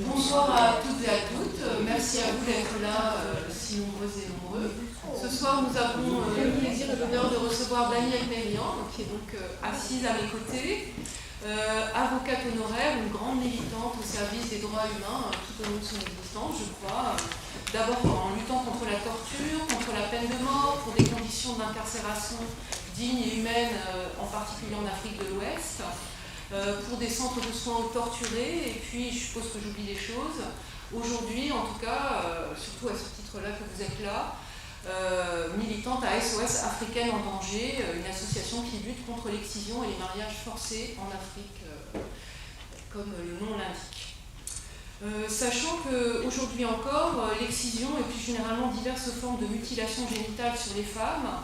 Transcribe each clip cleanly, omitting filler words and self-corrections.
Bonsoir à toutes et à toutes. Merci à vous d'être là, si nombreuses et nombreux. Ce soir, nous avons le plaisir et l'honneur de recevoir Danielle Mérian, qui est donc assise à mes côtés, avocate honoraire, une grande militante au service des droits humains tout au long de son existence, je crois. D'abord en luttant contre la torture, contre la peine de mort, pour des conditions d'incarcération dignes et humaines, en particulier en Afrique de l'Ouest. Pour des centres de soins aux torturés, et puis je suppose que j'oublie des choses. Aujourd'hui, en tout cas, surtout à ce titre-là que vous êtes là, militante à SOS Africaine en danger, une association qui lutte contre l'excision et les mariages forcés en Afrique, comme le nom l'indique. Sachant qu'aujourd'hui encore, l'excision et plus généralement diverses formes de mutilation génitale sur les femmes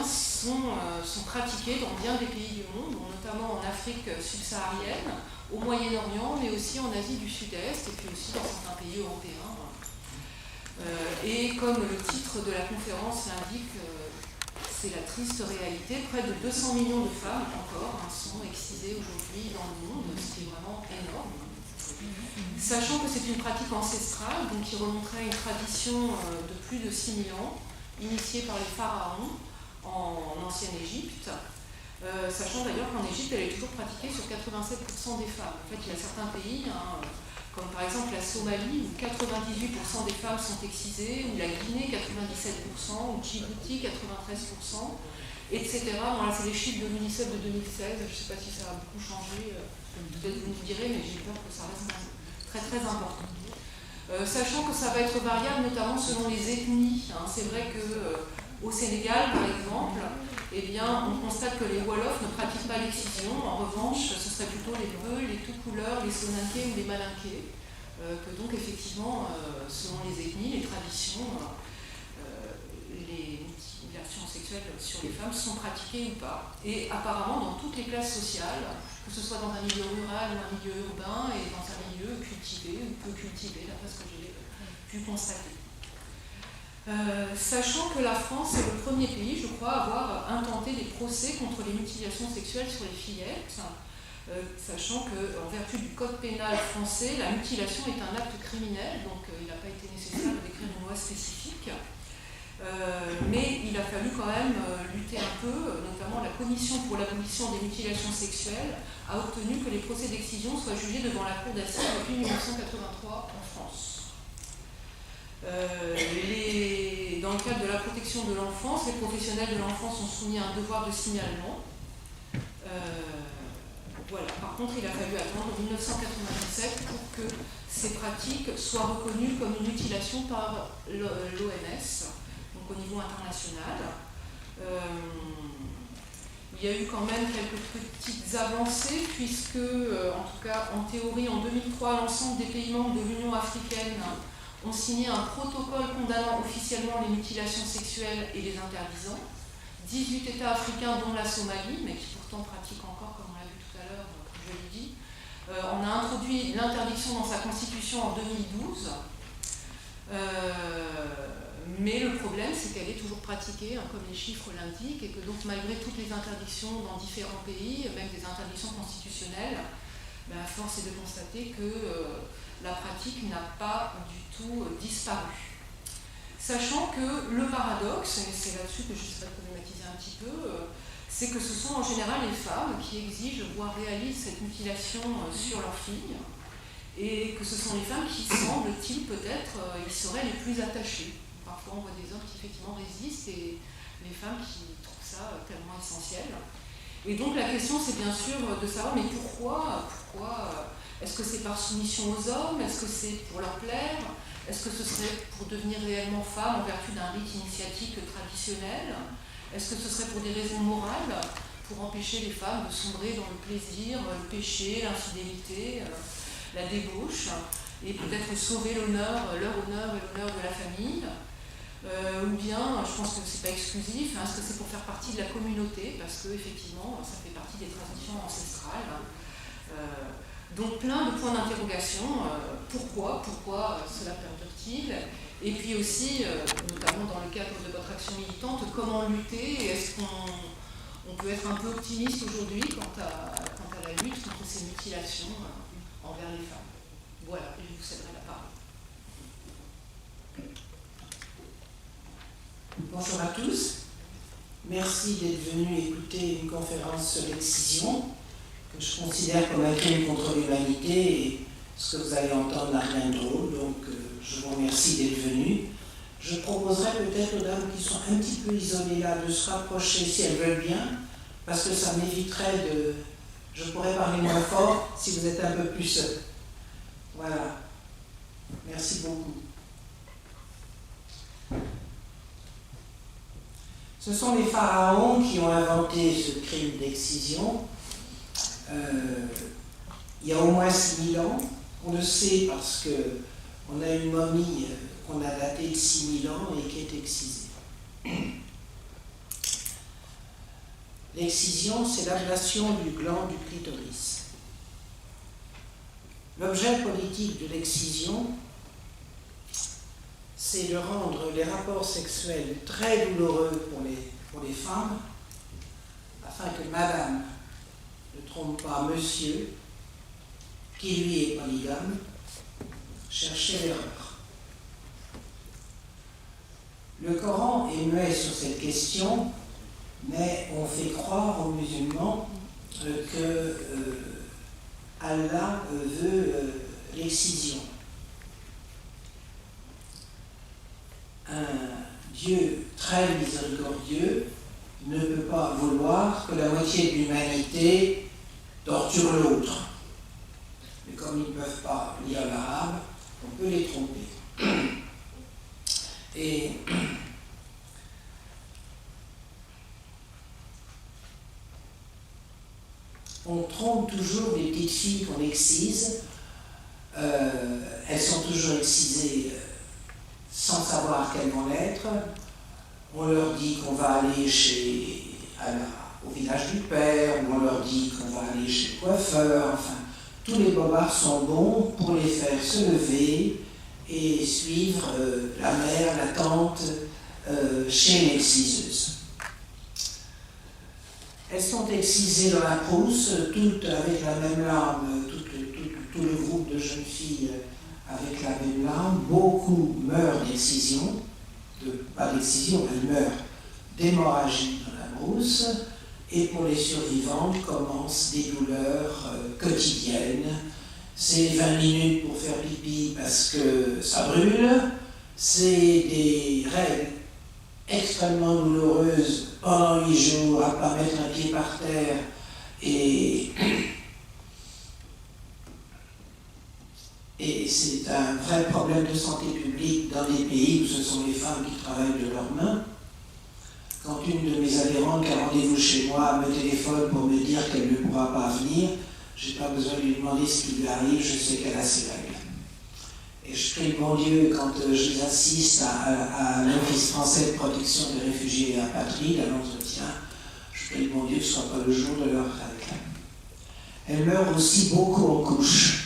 sont pratiquées dans bien des pays du monde, notamment en Afrique subsaharienne, au Moyen-Orient, mais aussi en Asie du Sud-Est et puis aussi dans certains pays européens. Et comme le titre de la conférence l'indique, c'est la triste réalité, près de 200 millions de femmes encore sont excisées aujourd'hui dans le monde, ce qui est vraiment énorme. Sachant que c'est une pratique ancestrale, donc qui remonterait à une tradition de plus de 6000 ans, initiée par les pharaons en ancienne Égypte, sachant d'ailleurs qu'en Égypte, elle est toujours pratiquée sur 87% des femmes. En fait, il y a certains pays, comme par exemple la Somalie, où 98% des femmes sont excisées, ou la Guinée, 97%, ou Djibouti, 93%, etc. Bon, là, c'est les chiffres de l'UNICEF de 2016, je ne sais pas si ça a beaucoup changé, peut-être vous nous direz, mais j'ai peur que ça reste très très important. Sachant que ça va être variable, notamment selon les ethnies. C'est vrai qu'au Sénégal, par exemple, on constate que les Wolofs ne pratiquent pas l'excision. En revanche, ce serait plutôt les Beux, les tout-couleurs, les Soninké ou les Malinké, que donc effectivement, selon les ethnies, les traditions, les mutilations sexuelles sur les femmes sont pratiquées ou pas. Et apparemment dans toutes les classes sociales, que ce soit dans un milieu rural ou un milieu urbain, et dans un milieu cultivé ou peu cultivé, d'après ce que j'ai pu constater. Sachant que la France est le premier pays, je crois, à avoir intenté des procès contre les mutilations sexuelles sur les fillettes, sachant qu'en vertu du code pénal français, la mutilation est un acte criminel, donc il n'a pas été nécessaire d'écrire une loi spécifique. Mais il a fallu quand même lutter un peu, notamment la Commission pour l'abolition des mutilations sexuelles a obtenu que les procès d'excision soient jugés devant la Cour d'assises depuis 1983 en France. Dans le cadre de la protection de l'enfance, les professionnels de l'enfance sont soumis à un devoir de signalement. Voilà. Par contre, il a fallu attendre 1997 pour que ces pratiques soient reconnues comme une mutilation par l'OMS, donc au niveau international. Il y a eu quand même quelques petites avancées, puisque, en tout cas, en théorie, en 2003, l'ensemble des pays membres de l'Union africaine ont signé un protocole condamnant officiellement les mutilations sexuelles et les interdisant. 18 États africains, dont la Somalie, mais qui pourtant pratiquent encore, comme on l'a vu tout à l'heure, comme je l'ai dit, on a introduit l'interdiction dans sa constitution en 2012. Mais le problème, c'est qu'elle est toujours pratiquée, comme les chiffres l'indiquent, et que donc malgré toutes les interdictions dans différents pays, même des interdictions constitutionnelles, force est de constater que la pratique n'a pas du tout disparu. Sachant que le paradoxe, et c'est là-dessus que je souhaite problématiser un petit peu, c'est que ce sont en général les femmes qui exigent, voire réalisent cette mutilation sur leurs filles, et que ce sont les femmes qui, semble-t-il, peut-être, y seraient les plus attachées. Parfois, on voit des hommes qui effectivement résistent et les femmes qui trouvent ça tellement essentiel. Et donc, la question, c'est bien sûr de savoir, mais pourquoi est-ce que c'est par soumission aux hommes? Est-ce que c'est pour leur plaire? Est-ce que ce serait pour devenir réellement femme en vertu d'un rite initiatique traditionnel? Est-ce que ce serait pour des raisons morales, pour empêcher les femmes de sombrer dans le plaisir, le péché, l'infidélité, la débauche, et peut-être sauver leur honneur et l'honneur de la famille? Ou bien, je pense que c'est pas exclusif, est-ce que c'est pour faire partie de la communauté, parce que effectivement, ça fait partie des traditions ancestrales. Donc plein de points d'interrogation. Pourquoi cela perdure-t-il? Et puis aussi, notamment dans le cadre de votre action militante, comment lutter? Est-ce qu'on peut être un peu optimiste aujourd'hui quant à la lutte contre ces mutilations envers les femmes? Voilà, je vous céderai la parole. Bonjour à tous. Merci d'être venus écouter une conférence sur l'excision, que je considère comme un crime contre l'humanité, et ce que vous allez entendre n'a rien de drôle, donc je vous remercie d'être venus. Je proposerais peut-être aux dames qui sont un petit peu isolées là de se rapprocher si elles veulent bien, parce que ça m'éviterait de... Je pourrais parler moins fort si vous êtes un peu plus seuls. Voilà. Merci beaucoup. Ce sont les pharaons qui ont inventé ce crime d'excision. Il y a au moins 6000 ans. On le sait parce qu'on a une momie qu'on a datée de 6000 ans et qui est excisée. L'excision, c'est l'ablation du gland du clitoris. L'objet politique de l'excision, c'est de rendre les rapports sexuels très douloureux pour les femmes, afin que madame ne trompe pas monsieur, qui lui est polygame, chercher l'erreur. Le Coran est muet sur cette question, mais on fait croire aux musulmans que Allah veut l'excision. Un Dieu très miséricordieux ne peut pas vouloir que la moitié de l'humanité torture l'autre. Mais comme ils ne peuvent pas lire l'arabe, on peut les tromper. Et on trompe toujours les petites filles qu'on excise. Elles sont toujours excisées sans savoir qu'elles vont l'être. On leur dit qu'on va aller au village du père, ou on leur dit qu'on va aller chez le coiffeur. Enfin, tous les bobards sont bons pour les faire se lever et suivre la mère, la tante chez l'exciseuse. Elles sont excisées dans la brousse, toutes avec la même lame, tout le groupe de jeunes filles avec la même lame. Beaucoup meurent d'excision, pas d'excision, elles meurent d'hémorragie dans la brousse. Et pour les survivantes, commencent des douleurs quotidiennes. C'est 20 minutes pour faire pipi parce que ça brûle. C'est des règles extrêmement douloureuses pendant 8 jours, à ne pas mettre un pied par terre. Et c'est un vrai problème de santé publique dans des pays où ce sont les femmes qui travaillent de leurs mains. Quand une de mes adhérentes qui a rendez-vous chez moi me téléphone pour me dire qu'elle ne pourra pas venir, je n'ai pas besoin de lui demander ce qui lui arrive, je sais qu'elle a ses règles. Et je prie le bon Dieu quand je assiste à l'Office français de protection des réfugiés et apatrides, à l'entretien, je prie le bon Dieu que ce ne soit pas le jour de leurs règles. Elles meurent aussi beaucoup en couche.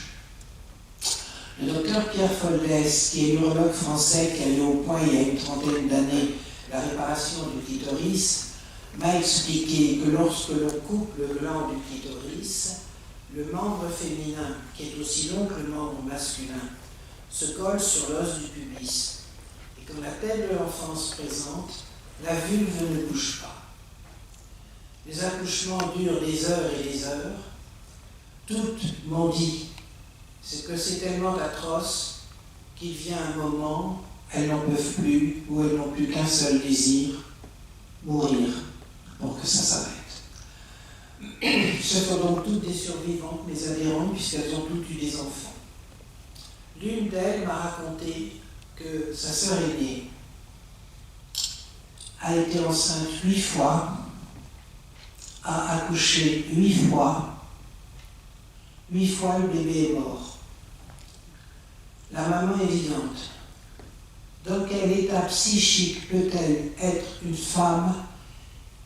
Le docteur Pierre Foldès, qui est l'urologue français qui a mis au point il y a une trentaine d'années la réparation du clitoris, m'a expliqué que lorsque l'on coupe le gland du clitoris, le membre féminin, qui est aussi long que le membre masculin, se colle sur l'os du pubis. Et quand la tête de l'enfant se présente, la vulve ne bouge pas. Les accouchements durent des heures et des heures. Toutes m'ont dit que c'est tellement atroce qu'il vient un moment, elles n'en peuvent plus, ou elles n'ont plus qu'un seul désir, mourir, pour que ça s'arrête. Ce sont donc toutes des survivantes, mes adhérentes, puisqu'elles ont toutes eu des enfants. L'une d'elles m'a raconté que sa sœur aînée a été enceinte 8 fois, a accouché 8 fois, 8 fois le bébé est mort. La maman est vivante. Dans quel état psychique peut-elle être une femme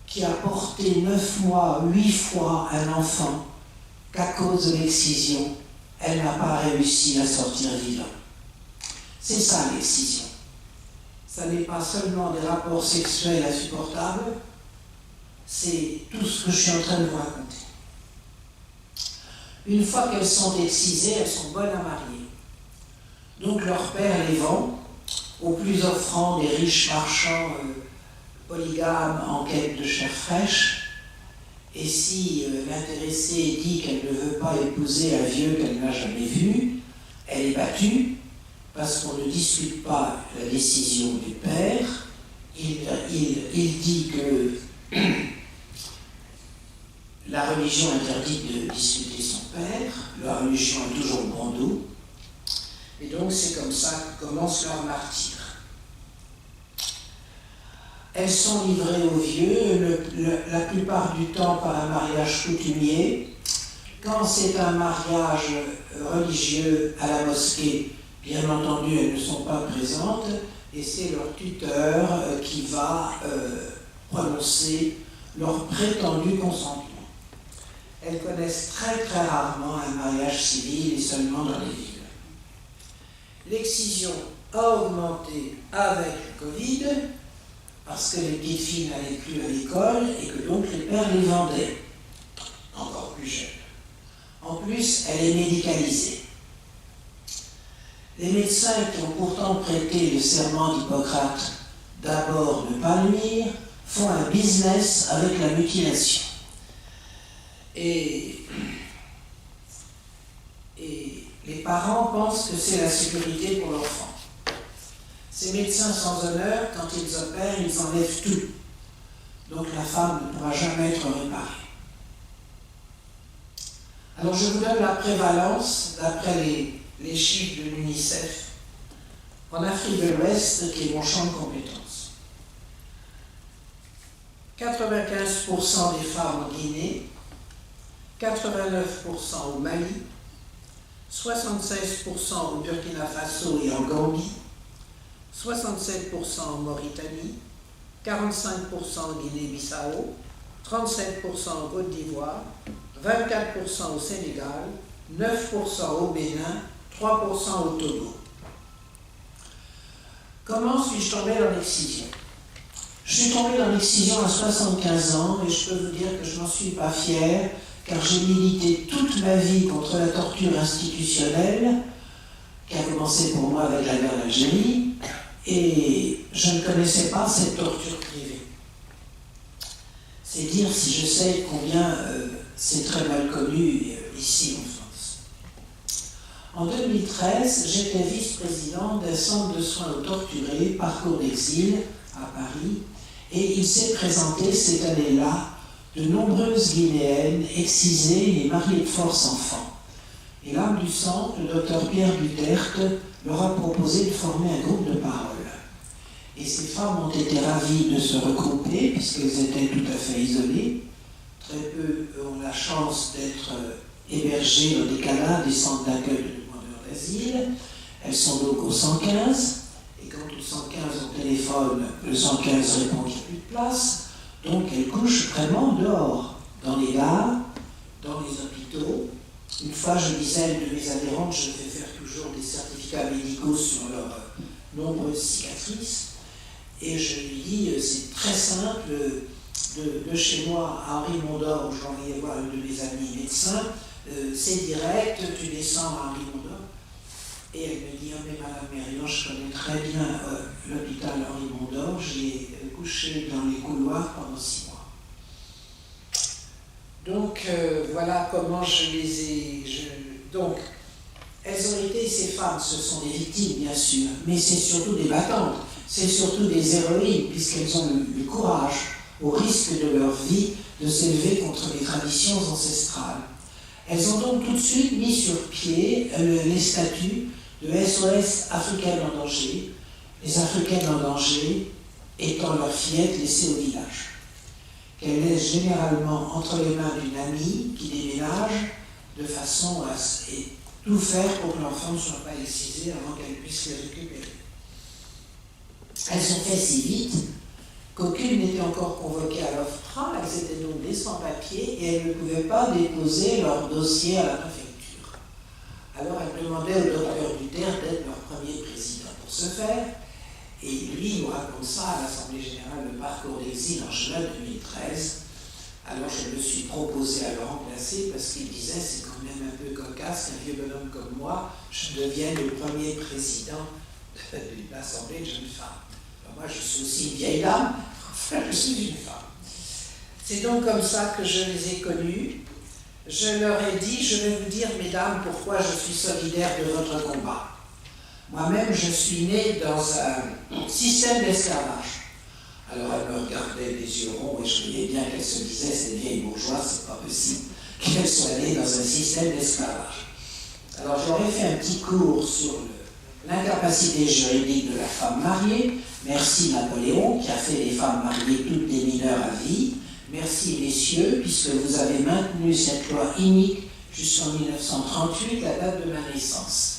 qui a porté 9 mois, 8 fois un enfant, qu'à cause de l'excision, elle n'a pas réussi à sortir vivant? C'est ça l'excision. Ça n'est pas seulement des rapports sexuels insupportables, c'est tout ce que je suis en train de vous raconter. Une fois qu'elles sont excisées, elles sont bonnes à marier. Donc leur père les vend aux plus offrants des riches marchands polygames en quête de chair fraîche. Et si l'intéressée dit qu'elle ne veut pas épouser un vieux qu'elle n'a jamais vu, elle est battue parce qu'on ne discute pas la décision du père. Il dit que la religion interdit de discuter son père, la religion est toujours bon dos, et donc c'est comme ça que commence leur martyre. Elles sont livrées aux vieux, la plupart du temps par un mariage coutumier. Quand c'est un mariage religieux à la mosquée, bien entendu, elles ne sont pas présentes, et c'est leur tuteur qui va prononcer leur prétendu consentement. Elles connaissent très très rarement un mariage civil et seulement dans les villes. L'excision a augmenté avec le Covid, parce que les petites filles n'allaient plus à l'école et que donc les pères les vendaient, encore plus jeunes. En plus, elle est médicalisée. Les médecins qui ont pourtant prêté le serment d'Hippocrate d'abord ne pas nuire, font un business avec la mutilation. Et les parents pensent que c'est la sécurité pour l'enfant. Ces médecins sans honneur, quand ils opèrent, ils enlèvent tout. Donc la femme ne pourra jamais être réparée. Alors je vous donne la prévalence, d'après les chiffres de l'UNICEF, en Afrique de l'Ouest, qui est mon champ de compétences. 95% des femmes en Guinée, 89% au Mali, 76% au Burkina Faso et en Gambie, 67% en Mauritanie, 45% en Guinée-Bissau, 37% en Côte d'Ivoire, 24% au Sénégal, 9% au Bénin, 3% au Togo. Comment suis-je tombé dans l'excision? Je suis tombé dans l'excision à 75 ans et je peux vous dire que je n'en suis pas fier, car j'ai milité toute ma vie contre la torture institutionnelle, qui a commencé pour moi avec la guerre d'Algérie, et je ne connaissais pas cette torture privée. C'est dire si je sais combien c'est très mal connu ici en France. En 2013, j'étais vice-président d'un centre de soins aux torturés, Parcours d'exil, à Paris, et il s'est présenté cette année-là de nombreuses Guinéennes excisées et mariées de force enfants. Et l'âme du centre, le docteur Pierre Duterte, leur a proposé de former un groupe de parole. Et ces femmes ont été ravies de se regrouper, puisqu'elles étaient tout à fait isolées. Très peu ont la chance d'être hébergées dans des CALA, des centres d'accueil de demandeurs d'asile. Elles sont donc au 115, et quand le 115 au téléphone, le 115 répond qu'il n'y a plus de place. Donc elles couchent vraiment dehors, dans les gares, dans les hôpitaux. Une fois, je disais à une de mes adhérentes, je fais faire toujours des certificats médicaux sur leurs nombreuses cicatrices. Et je lui dis, c'est très simple, de chez moi à Henri Mondor, où j'envoyais voir une de mes amies médecins, c'est direct, tu descends à Henri Mondor. Et elle me dit, oh mais Madame Mérion, je connais très bien l'hôpital Henri Mondor, j'ai couché dans les couloirs pendant 6 mois. Donc voilà comment je les ai... Donc, elles ont été, ces femmes, ce sont des victimes bien sûr, mais c'est surtout des battantes, c'est surtout des héroïnes, puisqu'elles ont le courage, au risque de leur vie, de s'élever contre les traditions ancestrales. Elles ont donc tout de suite mis sur pied les statuts de SOS Africaines en danger, les Africaines en danger étant leurs fillettes laissées au village, qu'elles laissent généralement entre les mains d'une amie qui déménage de façon à tout faire pour que l'enfant ne soit pas excisé avant qu'elle puisse les récupérer. Elles sont faites si vite qu'aucune n'était encore convoquée à l'OFPRA, elles étaient donc des sans-papiers et elles ne pouvaient pas déposer leur dossier à la préfecture. Alors elles demandaient au docteur Duterte d'être leur premier président pour ce faire, et lui il nous raconte ça à l'Assemblée Générale de Parcours d'exil en juin 2013. Alors je me suis proposé à le remplacer agacé parce qu'il disait c'est quand même un peu cocasse qu'un vieux bonhomme comme moi, je devienne le premier président de l'Assemblée de jeunes femmes. Alors moi, je suis aussi une vieille dame, enfin, je suis une femme. C'est donc comme ça que je les ai connus. Je leur ai dit, je vais vous dire, mesdames, pourquoi je suis solidaire de votre combat. Moi-même, je suis né dans un système d'esclavage. Alors elle me regardait les yeux ronds et je voyais bien qu'elle se disait, cette vieille bourgeoise, c'est pas possible qu'elle soit née dans un système d'esclavage. Alors j'aurais fait un petit cours sur l'incapacité juridique de la femme mariée. Merci Napoléon qui a fait les femmes mariées toutes des mineures à vie. Merci messieurs, puisque vous avez maintenu cette loi inique jusqu'en 1938, la date de ma naissance.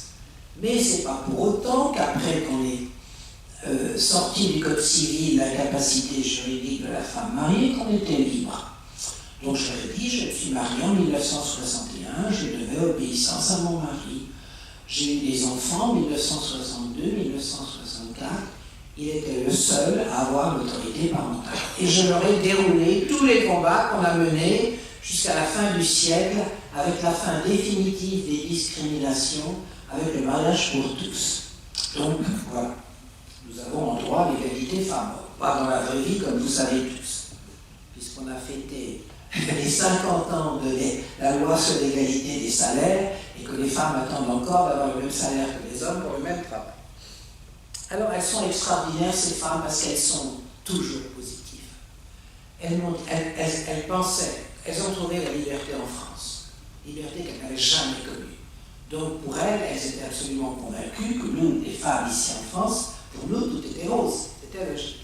Mais c'est pas pour autant qu'après qu'on ait sorti du code civil l'incapacité juridique de la femme mariée, qu'on était libre. Donc je leur ai dit, je suis mariée en 1961, je devais obéissance à mon mari. J'ai eu des enfants en 1962, 1964. Il était le seul à avoir l'autorité parentale. Et je leur ai déroulé tous les combats qu'on a menés jusqu'à la fin du siècle, avec la fin définitive des discriminations, avec le mariage pour tous. Donc, voilà. Nous avons en droit l'égalité femmes-hommes. Pas dans la vraie vie, comme vous savez tous. Puisqu'on a fêté les 50 ans de la loi sur l'égalité des salaires, et que les femmes attendent encore d'avoir le même salaire que les hommes pour le même travail. Alors elles sont extraordinaires ces femmes parce qu'elles sont toujours positives. Elles pensaient, elles ont trouvé la liberté en France, liberté qu'elles n'avaient jamais connue. Donc pour elles, elles étaient absolument convaincues que nous, les femmes ici en France, pour nous tout était rose, c'était logique.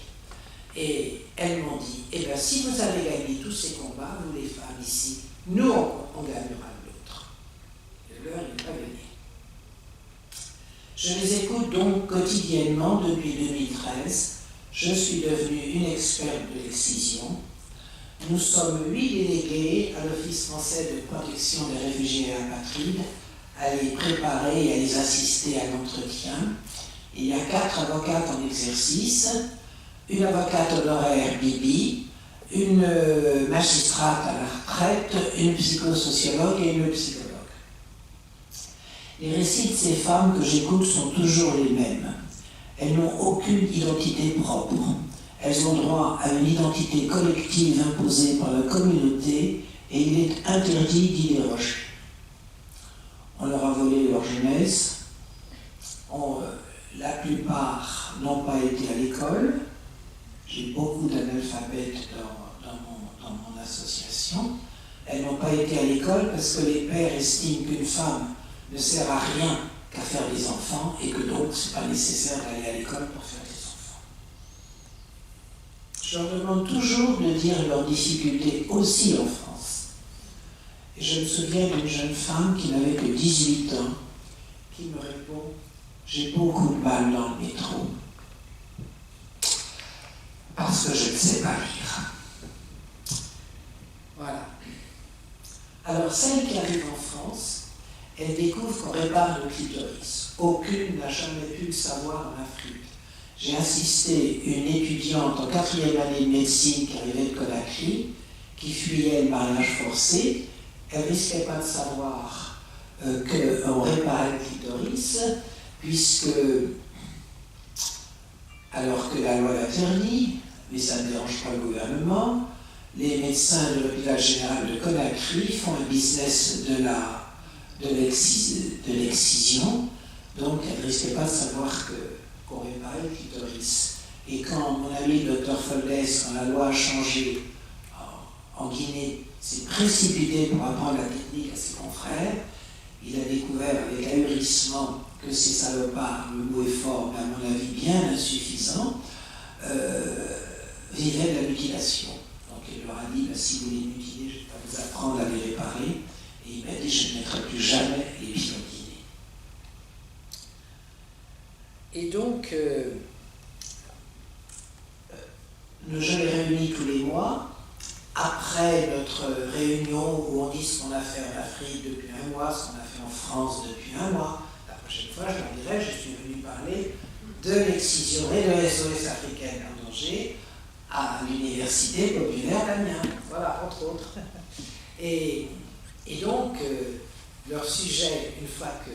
Et elles m'ont dit, eh bien si vous avez gagné tous ces combats, vous les femmes ici, nous on gagnera l'autre. Et l'heure n'est pas gagnée. Je les écoute donc quotidiennement depuis 2013. Je suis devenue une experte de l'excision. Nous sommes 8 délégués à l'Office français de protection des réfugiés et apatrides à les préparer et à les assister à l'entretien. Il y a 4 avocates en exercice, une avocate honoraire Bibi, une magistrate à la retraite, une psychosociologue et une psychologue. Les récits de ces femmes que j'écoute sont toujours les mêmes. Elles n'ont aucune identité propre. Elles ont droit à une identité collective imposée par la communauté et il est interdit d'y déroger. On leur a volé leur jeunesse. La plupart n'ont pas été à l'école. J'ai beaucoup d'analphabètes dans mon association. Elles n'ont pas été à l'école parce que les pères estiment qu'une femme ne sert à rien qu'à faire des enfants et que donc ce n'est pas nécessaire d'aller à l'école pour faire des enfants. Je leur demande toujours de dire leurs difficultés aussi en France. Et je me souviens d'une jeune femme qui n'avait que 18 ans qui me répond « J'ai beaucoup de mal dans le métro parce que je ne sais pas lire. » Voilà. Alors celle qui arrive en France, elle découvre qu'on répare le clitoris. Aucune n'a jamais pu le savoir en Afrique. J'ai assisté une étudiante en 4e année de médecine qui arrivait de Conakry, qui fuyait le mariage forcé. Elle ne risquait pas de savoir qu'on réparait le clitoris, puisque, alors que la loi l'interdit, mais ça ne dérange pas le gouvernement, les médecins de l'hôpital général de Conakry font un business de l'excision, donc elle ne risquait pas de savoir qu'on réparait le clitoris. Et quand mon ami le Dr Foldès, quand la loi a changé en Guinée, s'est précipité pour apprendre la technique à ses confrères, il a découvert avec ahurissement que ces salopards, le mot est fort, mais à mon avis bien insuffisant, vivaient de la mutilation. Donc il leur a dit, si vous les mutilez, je ne vais pas vous apprendre à les réparer. Et il m'a dit, je ne mettrai plus jamais les pieds en Guinée. Et donc, je les réunis tous les mois. Après notre réunion où on dit ce qu'on a fait en Afrique depuis un mois, ce qu'on a fait en France depuis un mois, la prochaine fois, je leur dirai, je suis venu parler de l'excision et de SOS africaine en danger à l'Université populaire d'Amiens. Voilà, entre autres. Et Et donc, leur sujet, une fois que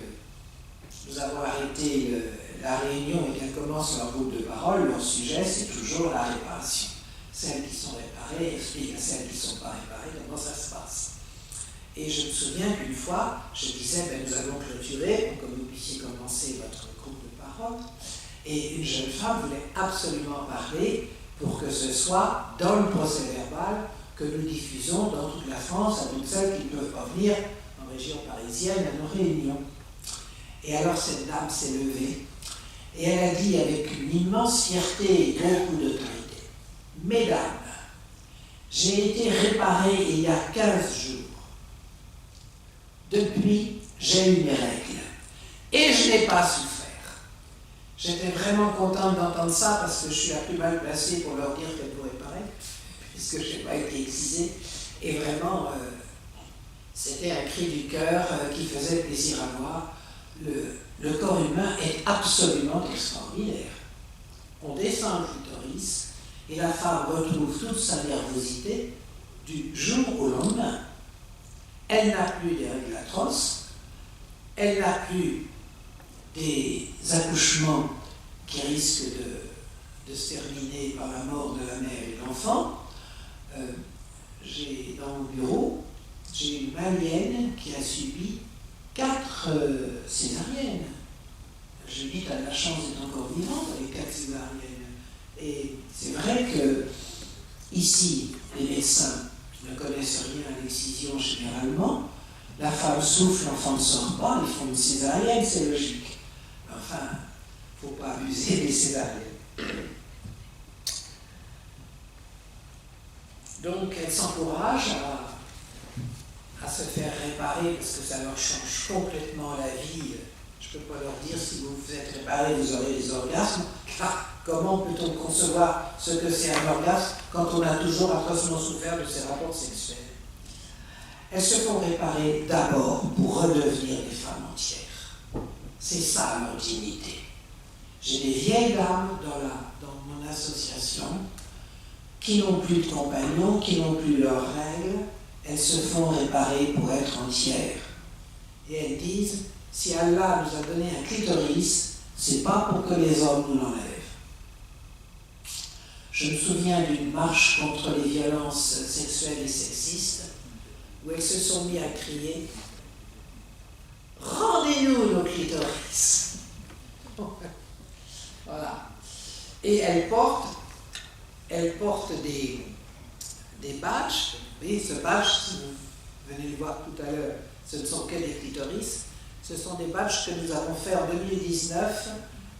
nous avons arrêté la réunion et qu'elle commence leur groupe de parole, leur sujet, c'est toujours la réparation. Celles qui sont réparées expliquent à celles qui ne sont pas réparées comment ça se passe. Et je me souviens qu'une fois, je disais, nous allons clôturer pour que vous puissiez commencer votre groupe de parole. Et une jeune femme voulait absolument parler pour que ce soit dans le procès-verbal que nous diffusons dans toute la France à toutes celles qui ne peuvent pas venir en région parisienne à nos réunions. Et alors cette dame s'est levée et elle a dit avec une immense fierté et beaucoup d'autorité: Mesdames, j'ai été réparée il y a 15 jours. Depuis, j'ai eu mes règles et je n'ai pas souffert. J'étais vraiment contente d'entendre ça parce que je suis la plus mal placée pour leur dire qu'elles vont réparer, puisque je n'ai pas été excisée. Et vraiment, c'était un cri du cœur qui faisait plaisir à voir. Le corps humain est absolument extraordinaire. On descend le clitoris et la femme retrouve toute sa nervosité du jour au lendemain. Elle n'a plus des règles atroces, elle n'a plus des accouchements qui risquent de se terminer par la mort de la mère et de l'enfant. Dans mon bureau, j'ai une malienne qui a subi 4 césariennes. Je dis, tu as de la chance d'être encore vivante avec 4 césariennes. Et c'est vrai que ici, les médecins ne connaissent rien à l'excision généralement. La femme souffle, l'enfant ne sort pas, ils font une césarienne, c'est logique. Enfin, il ne faut pas abuser des césariennes. Donc, elles s'encouragent à se faire réparer parce que ça leur change complètement la vie. Je ne peux pas leur dire si vous vous êtes réparé, vous aurez des orgasmes. Car comment peut-on concevoir ce que c'est un orgasme quand on a toujours atrocement souffert de ses rapports sexuels? Elles se font réparer d'abord pour redevenir des femmes entières. C'est ça leur dignité. J'ai des vieilles dames dans mon association qui n'ont plus de compagnons, qui n'ont plus leurs règles. Elles se font réparer pour être entières. Et elles disent, si Allah nous a donné un clitoris, c'est pas pour que les hommes nous l'enlèvent. Je me souviens d'une marche contre les violences sexuelles et sexistes où elles se sont mis à crier « Rendez-nous nos clitoris !» Voilà. Et elles portent des badges. Vous voyez, ce badge, si vous venez le voir tout à l'heure, ce ne sont que des clitoris. Ce sont des badges que nous avons fait en 2019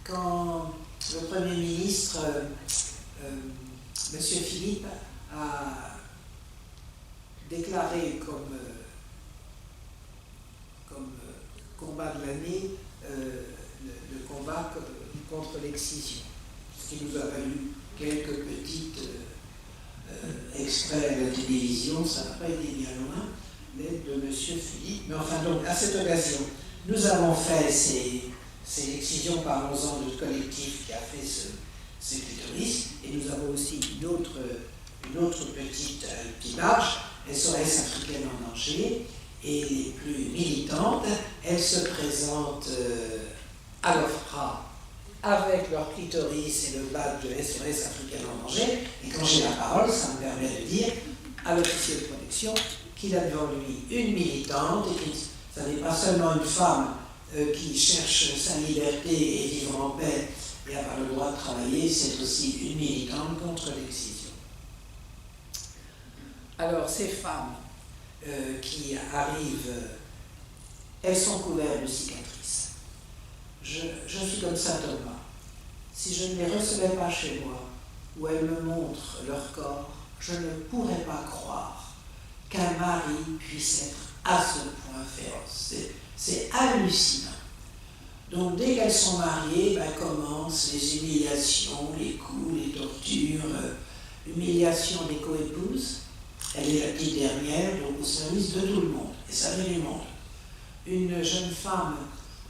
quand le Premier ministre, M. Philippe, a déclaré comme combat de l'année le combat contre l'excision. Ce qui nous a valu quelques petites extraits à la télévision, ça n'a pas été bien loin, mais de M. Philippe. Mais enfin, donc, à cette occasion, nous avons fait ces excisions, parlons-en de collectif qui a fait ces clitoris, et nous avons aussi une autre petite badge, SOS africaine en danger, et les plus militantes, elles se présentent à l'OFPRA avec leur clitoris et le badge de SOS africaine en danger, et quand j'ai la parole, ça me permet de dire à l'officier de protection qu'il a devant lui une militante, et que ça n'est pas seulement une femme qui cherche sa liberté et vivre en paix et avoir le droit de travailler, c'est aussi une militante contre l'excision. Alors, ces femmes qui arrivent, elles sont couvertes de cicatrices. Je suis comme saint Thomas. Si je ne les recevais pas chez moi, où elles me montrent leur corps, je ne pourrais pas croire qu'un mari puisse être à ce point féroce. C'est hallucinant. Donc dès qu'elles sont mariées, commencent les humiliations, les coups, les tortures, humiliation des coépouses. Elle est la petite dernière, donc au service de tout le monde, et ça vient du monde. Une jeune femme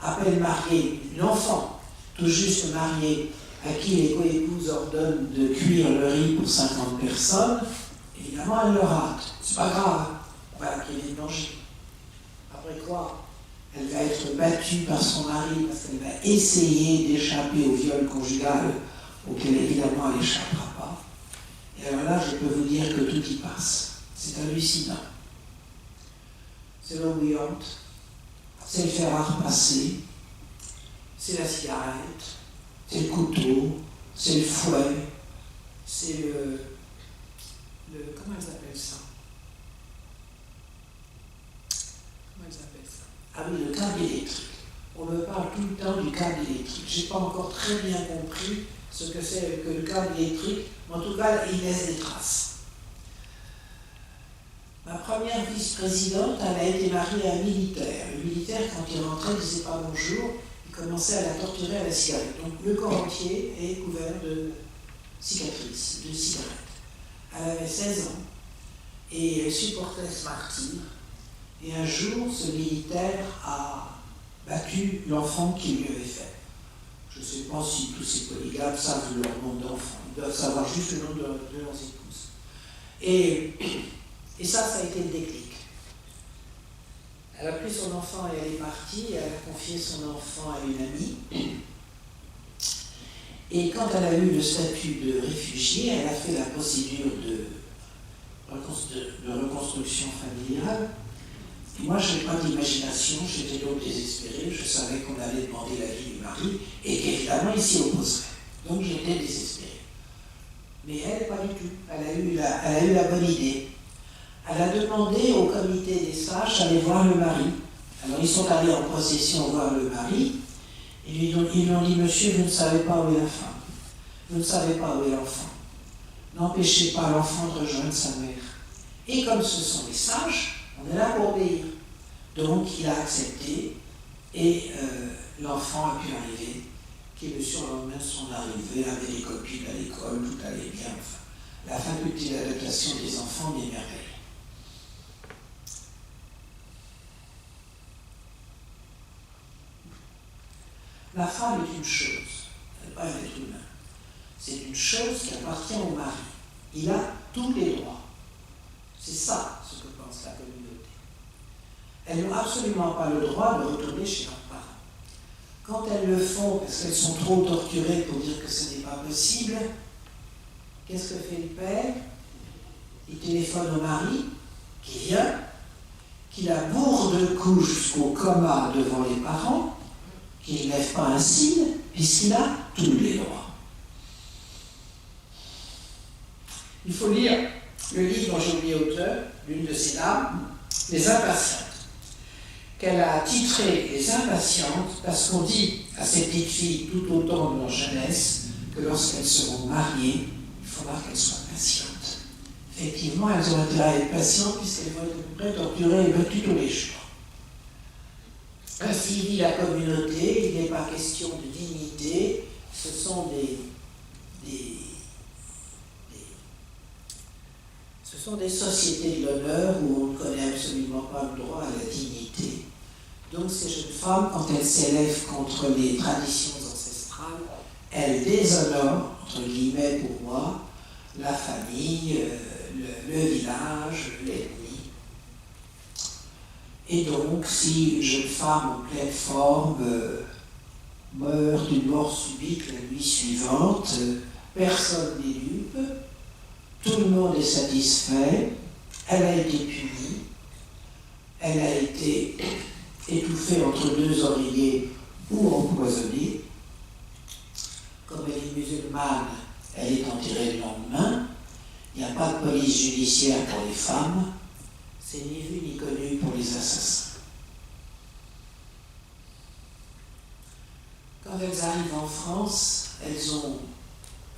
à peine mariée, une enfant tout juste mariée, à qui les coépouses ordonnent de cuire le riz pour 50 personnes, évidemment elle le rate. C'est pas grave, voilà qu'il y ait des dangers. après quoi elle va être battue par son mari parce qu'elle va essayer d'échapper au viol conjugal auquel évidemment elle n'échappera pas. Et alors là, je peux vous dire que tout y passe. C'est hallucinant. C'est l'eau bouillante, c'est le fer à repasser, c'est la cigarette, c'est le couteau, c'est le fouet, c'est le comment elles appellent ça? Comment elles appellent ça? Ah oui, le câble électrique. On me parle tout le temps du câble électrique. Je n'ai pas encore très bien compris ce que c'est que le câble électrique, mais en tout cas, il laisse des traces. Ma première vice-présidente, elle a été mariée à un militaire. Le militaire, quand il rentrait, ne disait pas bonjour, il commençait à la torturer à la cigarette. Donc le corps entier est couvert de cicatrices, de cigarettes. Elle avait 16 ans et elle supportait ce martyre. Et un jour, ce militaire a battu l'enfant qu'il lui avait fait. Je ne sais pas si tous ces polygames savent leur nom d'enfant. Ils doivent savoir juste le nom de leurs épouses. Et ça a été le déclic. Elle a pris son enfant et elle est partie. Et elle a confié son enfant à une amie. Et quand elle a eu le statut de réfugiée, elle a fait la procédure de reconstruction familiale. Et moi, je n'avais pas d'imagination, j'étais donc désespéré, je savais qu'on allait demander l'avis du mari et qu'évidemment, il s'y opposerait. Donc j'étais désespéré. Mais elle, pas du tout. Elle a eu la bonne idée. Elle a demandé au comité des sages d'aller voir le mari. Alors ils sont allés en procession voir le mari. Et ils lui ont dit, monsieur, vous ne savez pas où est la femme. Vous ne savez pas où est l'enfant. N'empêchez pas l'enfant de rejoindre sa mère. Et comme ce sont les sages, on est là pour obéir. Donc il a accepté et l'enfant a pu arriver, qui le surlendemain de son arrivée avait des copines à l'école, tout allait bien. Enfin, la faculté d'adaptation des enfants d'émerveille. La femme est une chose, elle n'est pas un être humain. C'est une chose qui appartient au mari. Il a tous les droits. C'est ça ce que pense la communauté. Elles n'ont absolument pas le droit de retourner chez leurs parents. Quand elles le font parce qu'elles sont trop torturées pour dire que ce n'est pas possible, qu'est-ce que fait le père? Il téléphone au mari, qui vient, qui la bourre de coups jusqu'au coma devant les parents, qui ne lève pas un signe, puisqu'il a tous les droits. Il faut lire le livre dont j'ai oublié l'auteur, d'une de ces dames, Les Impatientes, qu'elle a titré Les Impatientes parce qu'on dit à ces petites filles tout au long de leur jeunesse que lorsqu'elles seront mariées, il faudra qu'elles soient patientes. Effectivement, elles ont intérêt à être patientes puisqu'elles vont être à peu près torturées et battues tous les jours. Ainsi dit la communauté, il n'est pas question de dignité, ce sont des sociétés de l'honneur où on ne connaît absolument pas le droit à la dignité. Donc ces jeunes femmes, quand elles s'élèvent contre les traditions ancestrales, elles déshonorent, entre guillemets pour moi, la famille, le village, l'ethnie. Et donc, si une jeune femme en pleine forme meurt d'une mort subite la nuit suivante, personne n'est dupe, tout le monde est satisfait, elle a été punie, elle a été étouffée entre deux oreillers ou empoisonnée. Comme elle est musulmane, elle est enterrée le lendemain. Il n'y a pas de police judiciaire pour les femmes. C'est ni vu ni connu pour les assassins. Quand elles arrivent en France, elles ont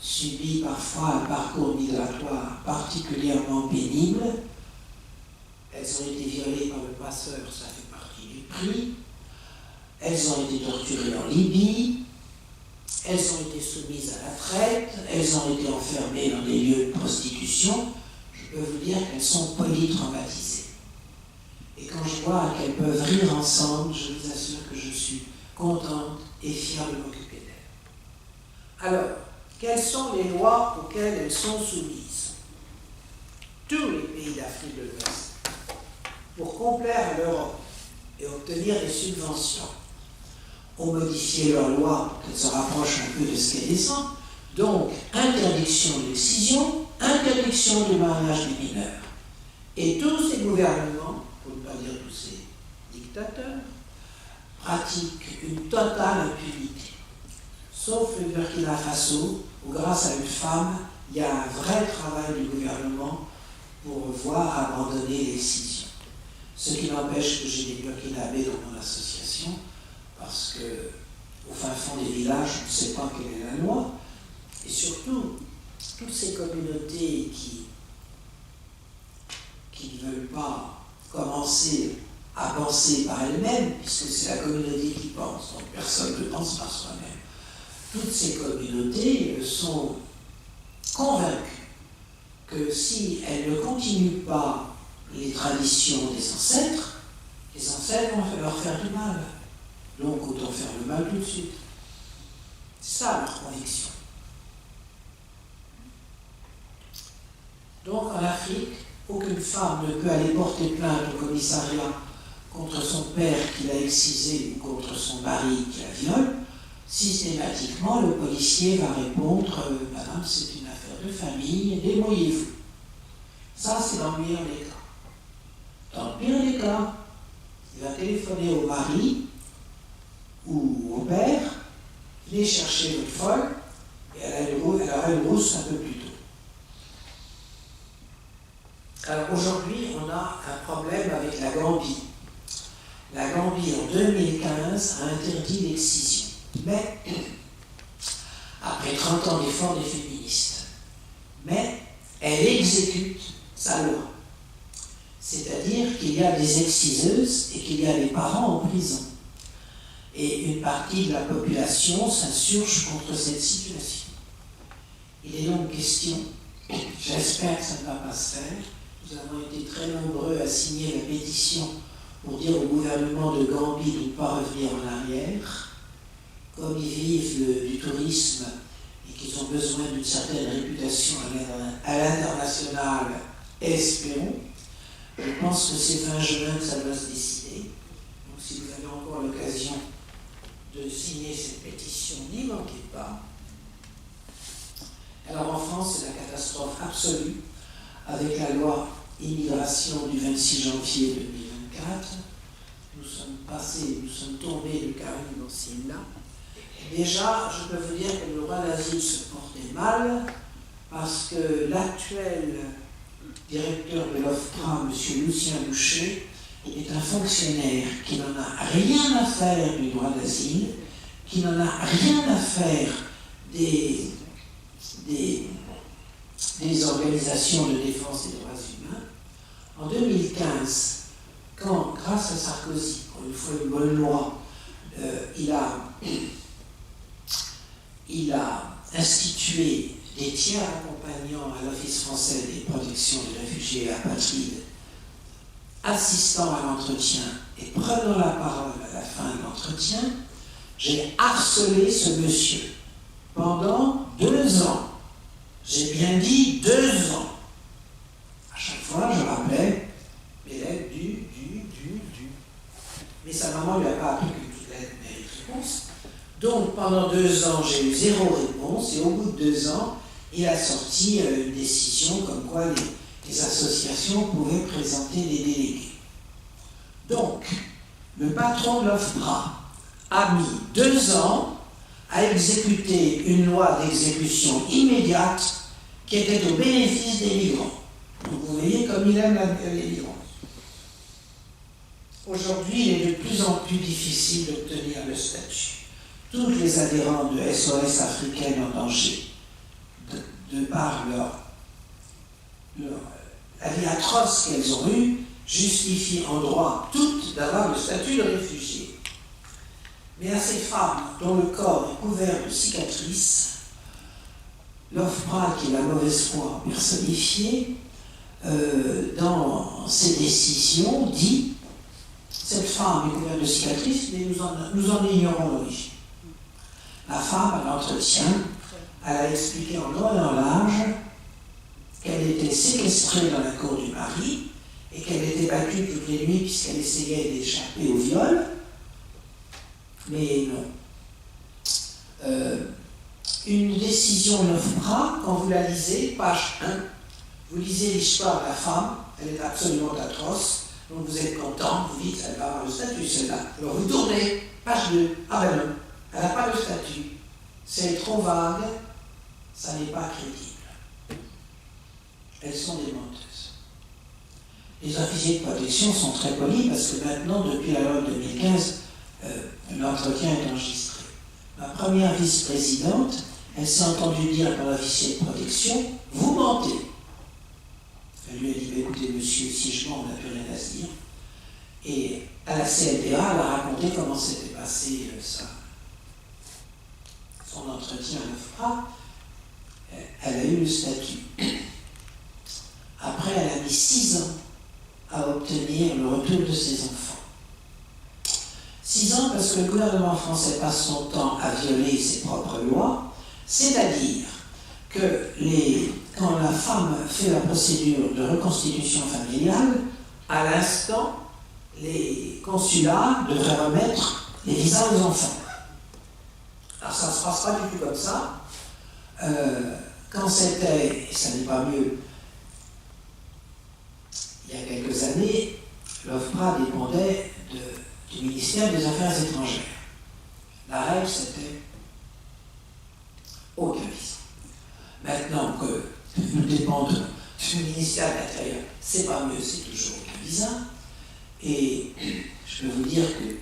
subi parfois un parcours migratoire particulièrement pénible. Elles ont été violées par le passeur, ça fait partie du prix. Elles ont été torturées en Libye. Elles ont été soumises à la traite. Elles ont été enfermées dans des lieux de prostitution. Je peux vous dire qu'elles sont polytraumatisées. Et quand je vois qu'elles peuvent rire ensemble, je vous assure que je suis contente et fière de m'occuper d'elles. Alors, quelles sont les lois auxquelles elles sont soumises? Tous les pays d'Afrique de l'Ouest, pour complaire à l'Europe, et obtenir des subventions, ont modifié leur loi pour qu'elle se rapproche un peu de ce qu'elle descend. Donc, interdiction de l'excision, interdiction du mariage des mineurs. Et tous ces gouvernements, pour ne pas dire tous ces dictateurs, pratiquent une totale impunité. Sauf le Burkina Faso, où grâce à une femme, il y a un vrai travail du gouvernement pour voir abandonner l'excision. Ce qui n'empêche que j'ai des Burkinabés dans mon association, parce qu'au fin fond des villages, on ne sait pas quelle est la loi. Et surtout, toutes ces communautés qui ne veulent pas commencer à penser par elles-mêmes, puisque c'est la communauté qui pense, donc personne ne pense par soi-même. Toutes ces communautés sont convaincues que si elles ne continuent pas les traditions des ancêtres, les ancêtres vont leur faire du mal. Donc autant faire le mal tout de suite. C'est ça leur conviction. Donc en Afrique, aucune femme ne peut aller porter plainte au commissariat contre son père qui l'a excisé ou contre son mari qui la viole. Systématiquement, le policier va répondre « Madame, c'est une affaire de famille, débrouillez-vous ». Ça, c'est dans le meilleur des cas. Dans le pire des cas, il va téléphoner au mari ou au père, venez chercher votre folle, et elle aura une rousse un peu plus tôt. Alors aujourd'hui, on a un problème avec la Gambie. La Gambie, en 2015, a interdit l'excision. Mais, après 30 ans d'efforts des féministes, mais elle exécute sa loi. C'est-à-dire qu'il y a des exciseuses et qu'il y a des parents en prison. Et une partie de la population s'insurge contre cette situation. Il est donc question, j'espère que ça ne va pas se faire, nous avons été très nombreux à signer la pétition pour dire au gouvernement de Gambie de ne pas revenir en arrière. Comme ils vivent du tourisme et qu'ils ont besoin d'une certaine réputation à l'international, espérons. Je pense que c'est fin juin que ça doit se décider. Donc si vous avez encore l'occasion de signer cette pétition, n'y manquez pas. Alors en France, c'est la catastrophe absolue avec la loi immigration du 26 janvier 2024. Nous sommes tombés de Karim Benzema. Déjà, je peux vous dire que le droit d'asile se portait mal parce que l'actuel directeur de l'OFPRA, M. Lucien Boucher, est un fonctionnaire qui n'en a rien à faire du droit d'asile, qui n'en a rien à faire des organisations de défense des droits humains. En 2015, quand, grâce à Sarkozy, pour une fois une bonne loi, il a institué des tiers accompagnants à l'Office français des protections des réfugiés et apatrides, assistant à l'entretien et prenant la parole à la fin de l'entretien. J'ai harcelé ce monsieur pendant 2 ans. J'ai bien dit 2 ans. À chaque fois, je rappelais mes lettres du. Mais sa maman ne lui a pas appris que toute lettre mérite réponse. Donc, pendant 2 ans, j'ai eu 0 réponse, et au bout de 2 ans, il a sorti une décision comme quoi les associations pouvaient présenter des délégués. Donc, le patron de l'OFPRA a mis 2 ans à exécuter une loi d'exécution immédiate qui était au bénéfice des migrants. Donc, vous voyez comme il aime les migrants. Aujourd'hui, il est de plus en plus difficile d'obtenir le statut. Toutes les adhérentes de SOS africaines en danger, de par la vie atroce qu'elles ont eue, justifient en droit toutes d'avoir le statut de réfugié. Mais à ces femmes dont le corps est couvert de cicatrices, l'OFPRA, qui est la mauvaise foi personnifiée, dans ses décisions, dit cette femme est couverte de cicatrices, mais nous en ignorons l'origine. La femme, à l'entretien, elle a expliqué en long et en large qu'elle était séquestrée dans la cour du mari et qu'elle était battue toutes les nuits puisqu'elle essayait d'échapper au viol. Mais non. Une décision l'OFPRA, quand vous la lisez, page 1, vous lisez l'histoire de la femme, elle est absolument atroce, donc vous êtes content, vous dites, elle va avoir le statut, celle-là. Alors vous tournez, page 2, ah ben non, elle n'a pas le statut, c'est trop vague, ça n'est pas crédible. Elles sont des menteuses. Les officiers de protection sont très polis parce que maintenant, depuis la loi de 2015, l'entretien est enregistré. Ma première vice-présidente, elle s'est entendue dire par l'officier de protection, vous mentez. Elle lui a dit, écoutez monsieur, si je mens, on n'a plus rien à se dire. Et à la CLDA, elle a raconté comment s'était passé son entretien à l'OFPRA. Elle a eu le statut. Après, elle a mis 6 ans à obtenir le retour de ses enfants. 6 ans parce que le gouvernement français passe son temps à violer ses propres lois, c'est-à-dire que quand la femme fait la procédure de reconstitution familiale, à l'instant, les consulats devraient remettre les visas aux enfants. Alors ça ne se passe pas du tout comme ça. Quand c'était, et ça n'est pas mieux, il y a quelques années, l'OFPRA dépendait du ministère des Affaires étrangères. La règle, c'était aucun visa. Maintenant que nous dépendons du ministère de l'Intérieur, c'est pas mieux, c'est toujours aucun visa. Et je peux vous dire que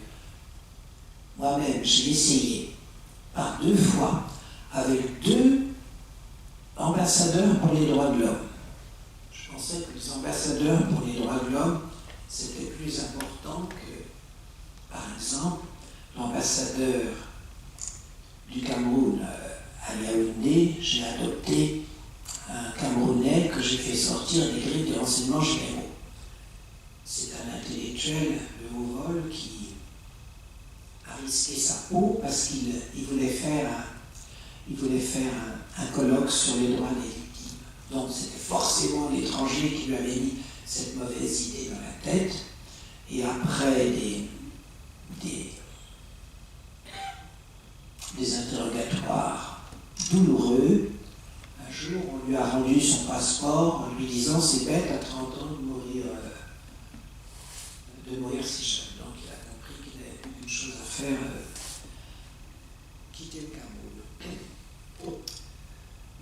moi-même, j'ai essayé par 2 fois avec 2 ambassadeurs pour les droits de l'homme. Je pensais que les ambassadeurs pour les droits de l'homme, c'était plus important que, par exemple, l'ambassadeur du Cameroun à Yaoundé. J'ai adopté un Camerounais que j'ai fait sortir des grilles de renseignements généraux. C'est un intellectuel de haut vol qui a risqué sa peau parce qu'il voulait faire un colloque sur les droits des victimes. Donc c'était forcément l'étranger qui lui avait mis cette mauvaise idée dans la tête. Et après des interrogatoires douloureux, un jour on lui a rendu son passeport en lui disant c'est bête à 30 ans de mourir si jeune. Donc il a compris qu'il n'avait plus qu'une chose à faire, quitter le Cameroun.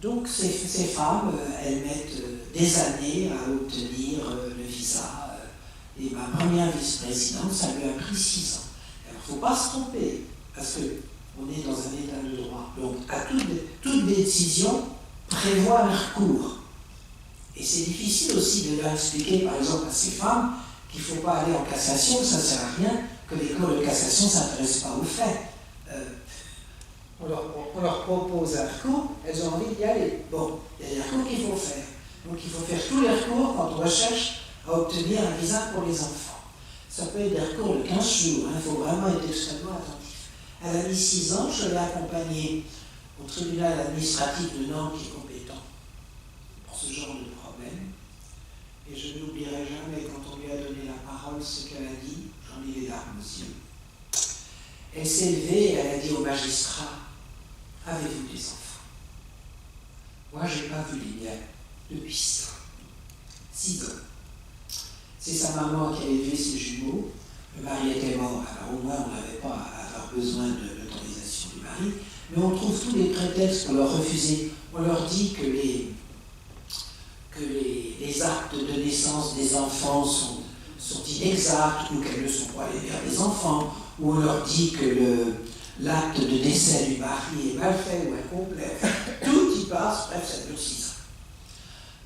Donc ces femmes, elles mettent des années à obtenir le visa. Et ma première vice-présidente, ça lui a pris 6 ans. Alors il ne faut pas se tromper, parce qu'on est dans un état de droit. Donc à toute décision prévoit un recours. Et c'est difficile aussi de leur expliquer, par exemple, à ces femmes qu'il ne faut pas aller en cassation, ça ne sert à rien, que les cours de cassation ne s'intéressent pas aux faits. On leur propose un recours, elles ont envie d'y aller. Bon, il y a des recours qu'il faut faire. Donc il faut faire tous les recours quand on recherche à obtenir un visa pour les enfants. Ça peut être des recours de 15 jours, il faut vraiment être extrêmement attentif. Elle a mis 6 ans, je l'ai accompagnée au tribunal administratif de Nantes qui est compétent pour ce genre de problème. Et je n'oublierai jamais quand on lui a donné la parole ce qu'elle a dit, j'en ai les larmes aux yeux. Elle s'est levée et elle a dit au magistrat, avez-vous des enfants? Moi, je n'ai pas vu les miens depuis 6 ans. C'est sa maman qui a élevé ses jumeaux. Le mari était mort, alors au moins on n'avait pas à avoir besoin de l'autorisation du mari. Mais on trouve tous les prétextes pour leur refuser. On leur dit que les actes de naissance des enfants sont inexacts ou qu'elles ne sont pas les mères des enfants. Ou on leur dit que l'acte de décès du mari est mal fait ou incomplet. Tout y passe, bref, ça dure 6 ans.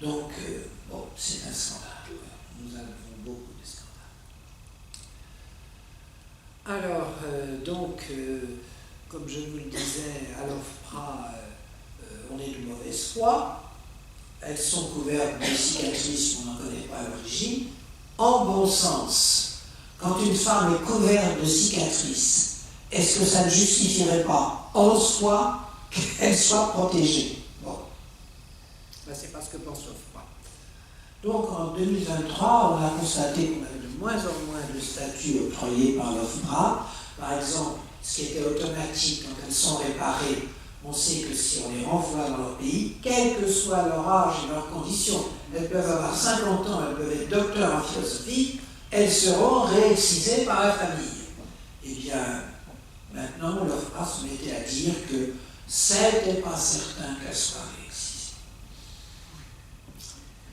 Donc, bon, c'est un scandale. Nous avons beaucoup de scandales. Alors, comme je vous le disais, à l'OFPRA, on est de mauvaise foi. Elles sont couvertes de cicatrices qu'on n'en connaît pas à l'origine. En bon sens, quand une femme est couverte de cicatrices, est-ce que ça ne justifierait pas en soi qu'elle soit protégée? Bon, ben, c'est pas ce que pense l'OFPRA. Donc en 2023, on a constaté qu'on avait de moins en moins de statuts octroyés par l'OFPRA. Par exemple, ce qui était automatique quand elles sont réparées, on sait que si on les renvoie dans leur pays, quel que soit leur âge et leurs conditions, elles peuvent avoir 50 ans, elles peuvent être docteurs en philosophie, elles seront réexcisées par la famille. Eh bien, maintenant, l'OFPRA se mettait à dire que c'était pas certain qu'elles soient réexcisées.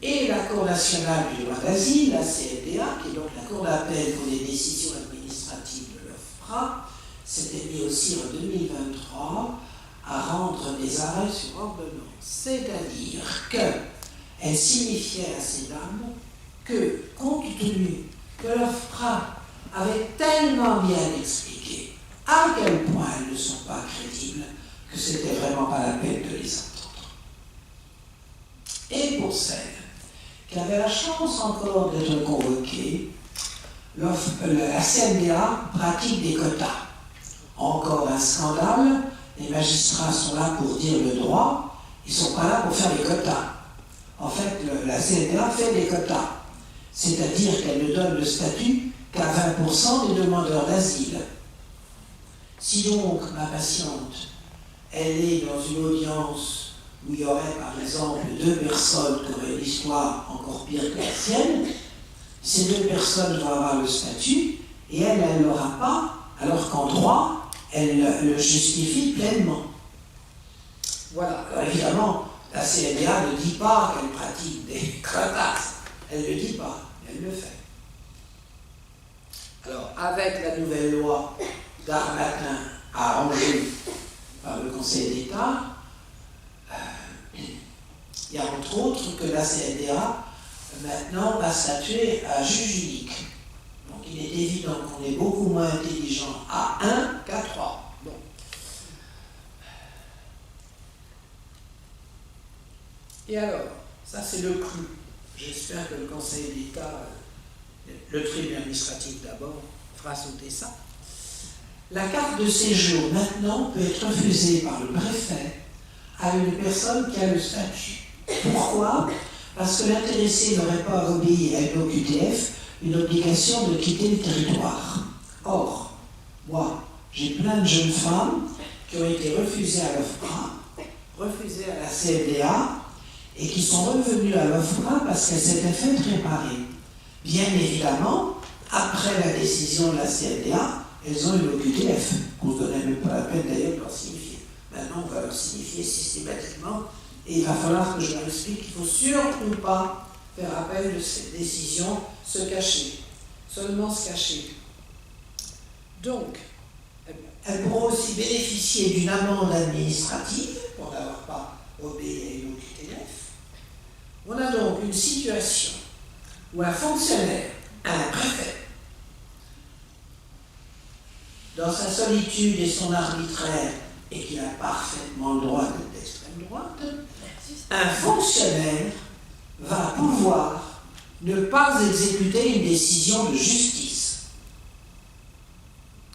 Et la Cour nationale du droit d'asile, la CNDA, qui est donc la Cour d'appel pour les décisions administratives de l'OFPRA, s'était mis aussi en 2023 à rendre des arrêts sur ordonnance. C'est-à-dire qu'elle signifiait à ces dames que, compte tenu que l'OFPRA avait tellement bien expliqué à quel point elles ne sont pas crédibles, que c'était vraiment pas la peine de les entendre. Et pour celles qui avaient la chance encore d'être convoquées, la CNDA pratique des quotas. Encore un scandale, les magistrats sont là pour dire le droit, ils ne sont pas là pour faire les quotas. En fait, la CNDA fait des quotas, c'est-à-dire qu'elle ne donne le statut qu'à 20% des demandeurs d'asile. Si donc ma patiente, elle est dans une audience où il y aurait par exemple 2 personnes qui auraient une histoire encore pire que la sienne, ces 2 personnes vont avoir le statut et elle ne l'aura pas, alors qu'en droit, elle le justifie pleinement. Voilà. Alors évidemment, la CNDA ne dit pas qu'elle pratique des quotas. Elle ne le dit pas, elle le fait. Alors, avec la nouvelle loi d'Armatin arrangée par le Conseil d'État, il y a entre autres que la CNDA maintenant va statuer à juge unique. Donc il est évident qu'on est beaucoup moins intelligent à 1 qu'à 3. Bon. Et alors, ça c'est le clou. J'espère que le Conseil d'État, le tribunal administratif d'abord, fera sauter ça. La carte de séjour maintenant peut être refusée par le préfet à une personne qui a le statut. Pourquoi ? Parce que l'intéressé n'aurait pas obéi à une OQTF une obligation de quitter le territoire. Or, moi, j'ai plein de jeunes femmes qui ont été refusées à l'OFPRA, refusées à la CNDA, et qui sont revenues à l'OFPRA parce qu'elles s'étaient faites réparer. Bien évidemment, après la décision de la CNDA, elles ont une OQTF, qu'on ne donnait même pas la peine d'ailleurs de leur signifier. Maintenant, on va leur signifier systématiquement, et il va falloir que je leur explique qu'il ne faut surtout pas faire appel de cette décision, se cacher, seulement se cacher. Donc, elles pourront aussi bénéficier d'une amende administrative pour n'avoir pas obéi à une OQTF. On a donc une situation où un fonctionnaire, un préfet, dans sa solitude et son arbitraire, et qui a parfaitement le droit d'être d'extrême droite, un fonctionnaire va pouvoir ne pas exécuter une décision de justice.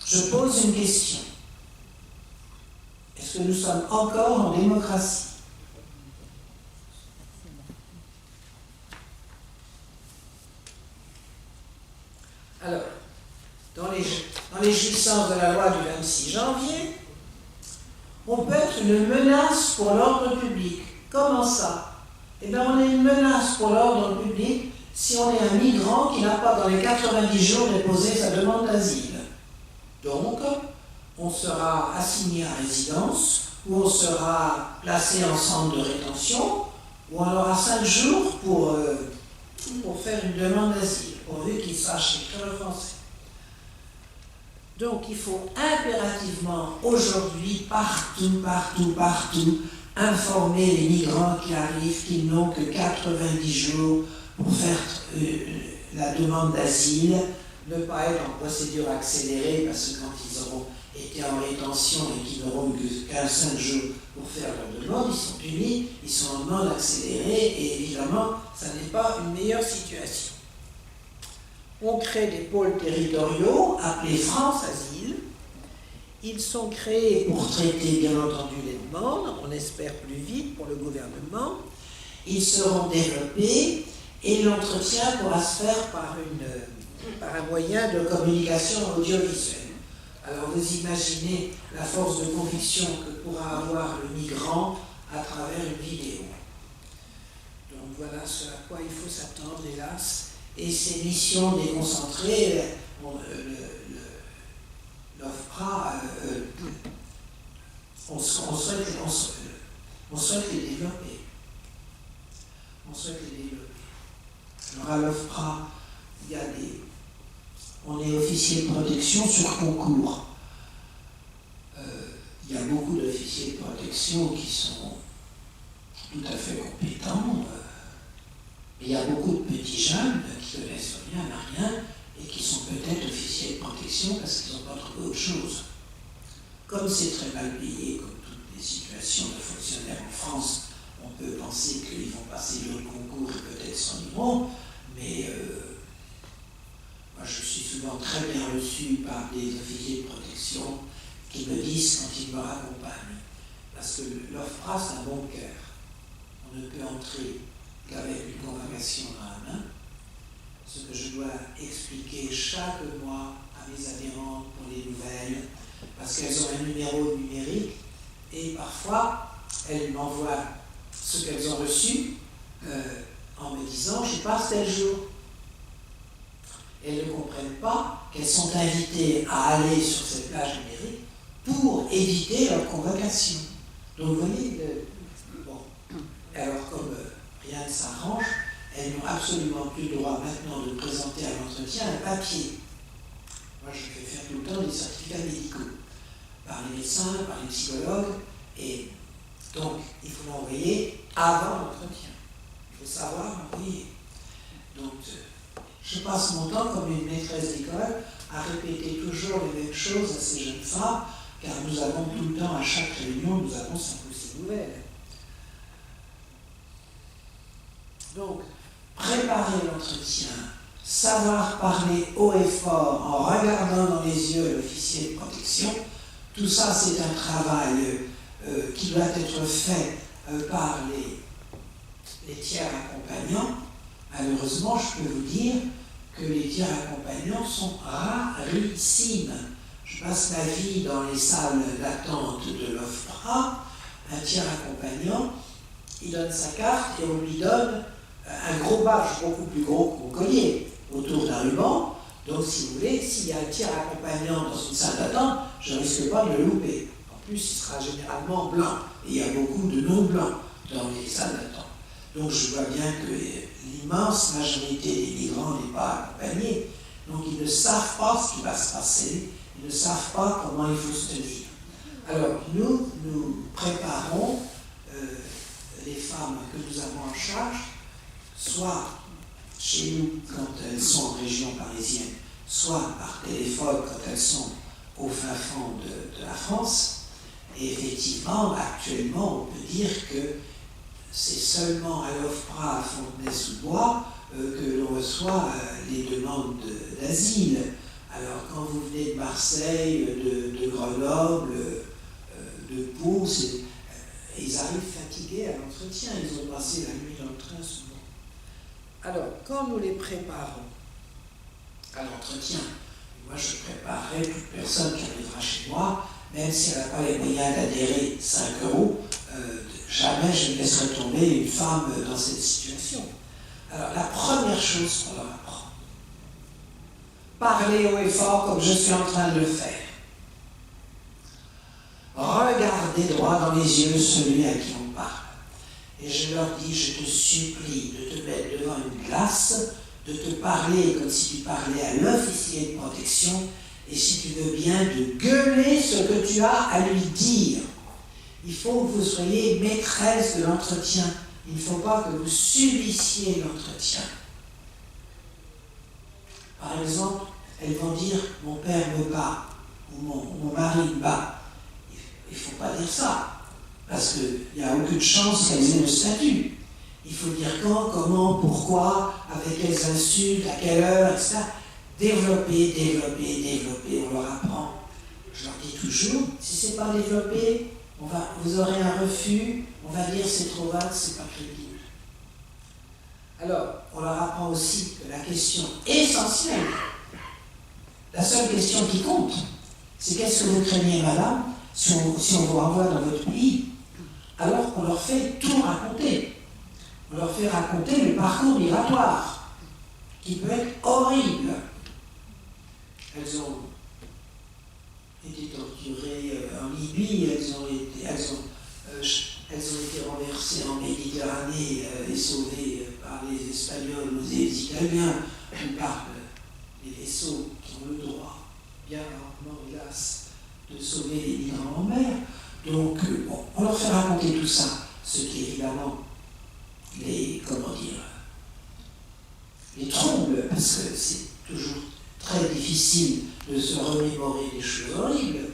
Je pose une question. Est-ce que nous sommes encore en démocratie ? Alors, dans les jouissances de la loi du 26 janvier, on peut être une menace pour l'ordre public. Comment ça ? Eh bien, on est une menace pour l'ordre public si on est un migrant qui n'a pas, dans les 90 jours, déposé sa demande d'asile. Donc, on sera assigné à résidence, ou on sera placé en centre de rétention, ou on aura 5 jours pour faire une demande d'asile, pourvu qu'il sache écrire le français. Donc il faut impérativement aujourd'hui, partout, informer les migrants qui arrivent qu'ils n'ont que 90 jours pour faire la demande d'asile, ne pas être en procédure accélérée, parce que quand ils auront été en rétention et qu'ils n'auront que 15 jours pour faire leur demande, ils sont punis, ils sont en demande accélérée, et évidemment, ça n'est pas une meilleure situation. On crée des pôles territoriaux appelés France Asile. Ils sont créés pour traiter bien entendu les demandes, on espère plus vite pour le gouvernement. Ils seront développés Et l'entretien pourra se faire par un moyen de communication audiovisuelle. Alors vous imaginez la force de conviction que pourra avoir le migrant à travers une vidéo. Donc voilà ce à quoi il faut s'attendre, hélas. Et ces missions déconcentrées, l'OFPRA, on souhaite les développer. Alors à l'OFPRA, on est officier de protection sur concours. Il y a beaucoup d'officiers de protection qui sont tout à fait compétents. Mais il y a beaucoup de petits jeunes qui ne connaissent rien et qui sont peut-être officiers de protection parce qu'ils n'ont pas trouvé autre chose. Comme c'est très mal payé, comme toutes les situations de fonctionnaires en France, on peut penser qu'ils vont passer le concours et peut-être s'en iront, mais moi je suis souvent très bien reçu par des officiers de protection qui me disent quand ils me raccompagnent, parce que l'OFPRA c'est un bon cœur. On ne peut entrer qu'avec une convocation dans la main, ce que je dois expliquer chaque mois à mes adhérentes pour les nouvelles, parce qu'elles ont un numéro numérique et parfois elles m'envoient ce qu'elles ont reçu en me disant « je passe tel jour ». Elles ne comprennent pas qu'elles sont invitées à aller sur cette plage numérique pour éviter leur convocation. Donc vous voyez, alors comme rien ne s'arrange, elles n'ont absolument plus le droit maintenant de présenter à l'entretien un papier. Moi je fais faire tout le temps des certificats médicaux par les médecins, par les psychologues, et donc il faut l'envoyer avant l'entretien. Il faut savoir l'envoyer. Donc je passe mon temps comme une maîtresse d'école à répéter toujours les mêmes choses à ces jeunes femmes, car nous avons tout le temps, à chaque réunion, nous avons 5 ou 6 nouvelles. Donc, préparer l'entretien, savoir parler haut et fort en regardant dans les yeux l'officier de protection, tout ça c'est un travail qui doit être fait par les tiers accompagnants. Malheureusement, je peux vous dire que les tiers accompagnants sont rarissimes. Je passe ma vie dans les salles d'attente de l'OFPRA, un tiers accompagnant, il donne sa carte et on lui donne un gros badge beaucoup plus gros que mon collier autour d'un ruban. Donc si vous voulez, s'il y a un tiers accompagnant dans une salle d'attente, je ne risque pas de le louper. En plus, il sera généralement blanc. Et il y a beaucoup de non-blancs dans les salles d'attente. Donc je vois bien que l'immense majorité des migrants n'est pas accompagnée. Donc ils ne savent pas ce qui va se passer. Ils ne savent pas comment il faut se tenir. Alors nous préparons les femmes que nous avons en charge, soit chez nous quand elles sont en région parisienne, soit par téléphone quand elles sont au fin fond de la France. Et effectivement, actuellement, on peut dire que c'est seulement à l'OFPRA à Fontenay-sous-Bois que l'on reçoit les demandes d'asile. Alors quand vous venez de Marseille, de Grenoble, de Pau, ils arrivent fatigués à l'entretien, ils ont passé la nuit dans le train souvent. Alors, quand nous les préparons à l'entretien, moi je préparerai toute personne qui arrivera chez moi, même si elle n'a pas les moyens d'adhérer 5 €, jamais je ne laisserai tomber une femme dans cette situation. Alors, la première chose qu'on leur apprend, parler haut et fort comme je suis en train de le faire. Regardez droit dans les yeux celui à qui on parle. Et je leur dis, je te supplie de te mettre devant une glace, de te parler comme si tu parlais à l'officier de protection, et si tu veux bien, de gueuler ce que tu as à lui dire. Il faut que vous soyez maîtresse de l'entretien. Il ne faut pas que vous subissiez l'entretien. Par exemple, elles vont dire « mon père me bat » ou mon mari me bat. Il ne faut pas dire ça, parce qu'il n'y a aucune chance qu'elles aient le statut. Il faut dire quand, comment, pourquoi, avec quelles insultes, à quelle heure, etc. Développer, on leur apprend. Je leur dis toujours, si ce n'est pas développé, vous aurez un refus, on va dire c'est trop vague, c'est pas crédible. Alors, on leur apprend aussi que la question essentielle, la seule question qui compte, c'est qu'est-ce que vous craignez, madame, si on vous renvoie dans votre pays. Alors qu'on leur fait tout raconter. On leur fait raconter le parcours migratoire, qui peut être horrible. Elles ont été torturées en Libye, elles ont été renversées en Méditerranée et sauvées par les Espagnols ou les Italiens, ou par les vaisseaux qui ont le droit, bien lentement, hélas, de sauver les migrants en mer. Donc, on leur fait raconter tout ça, ce qui évidemment les trouble, parce que c'est toujours très difficile de se remémorer des choses horribles.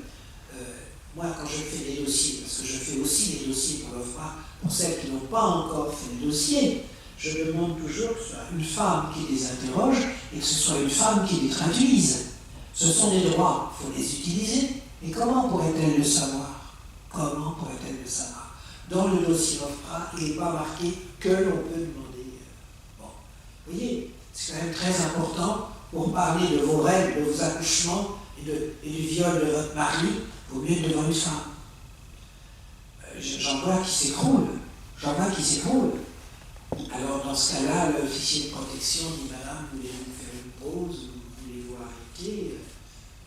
Moi, quand je fais des dossiers, parce que je fais aussi des dossiers pour l'OFPRA, pour celles qui n'ont pas encore fait le dossier, je demande toujours que ce soit une femme qui les interroge et que ce soit une femme qui les traduise. Ce sont des droits, il faut les utiliser. Mais comment pourrait-elle le savoir? Comment pourrait-elle le savoir? Dans le dossier OFPRA, il n'est pas marqué que l'on peut demander. Bon, vous voyez, c'est quand même très important pour parler de vos règles, de vos accouchements et du viol de votre mari, vaut mieux devant une femme. J'en vois qui s'écroule. Alors dans ce cas-là, l'officier de protection dit « Madame, voulez-vous faire une pause ou voulez-vous arrêter ?»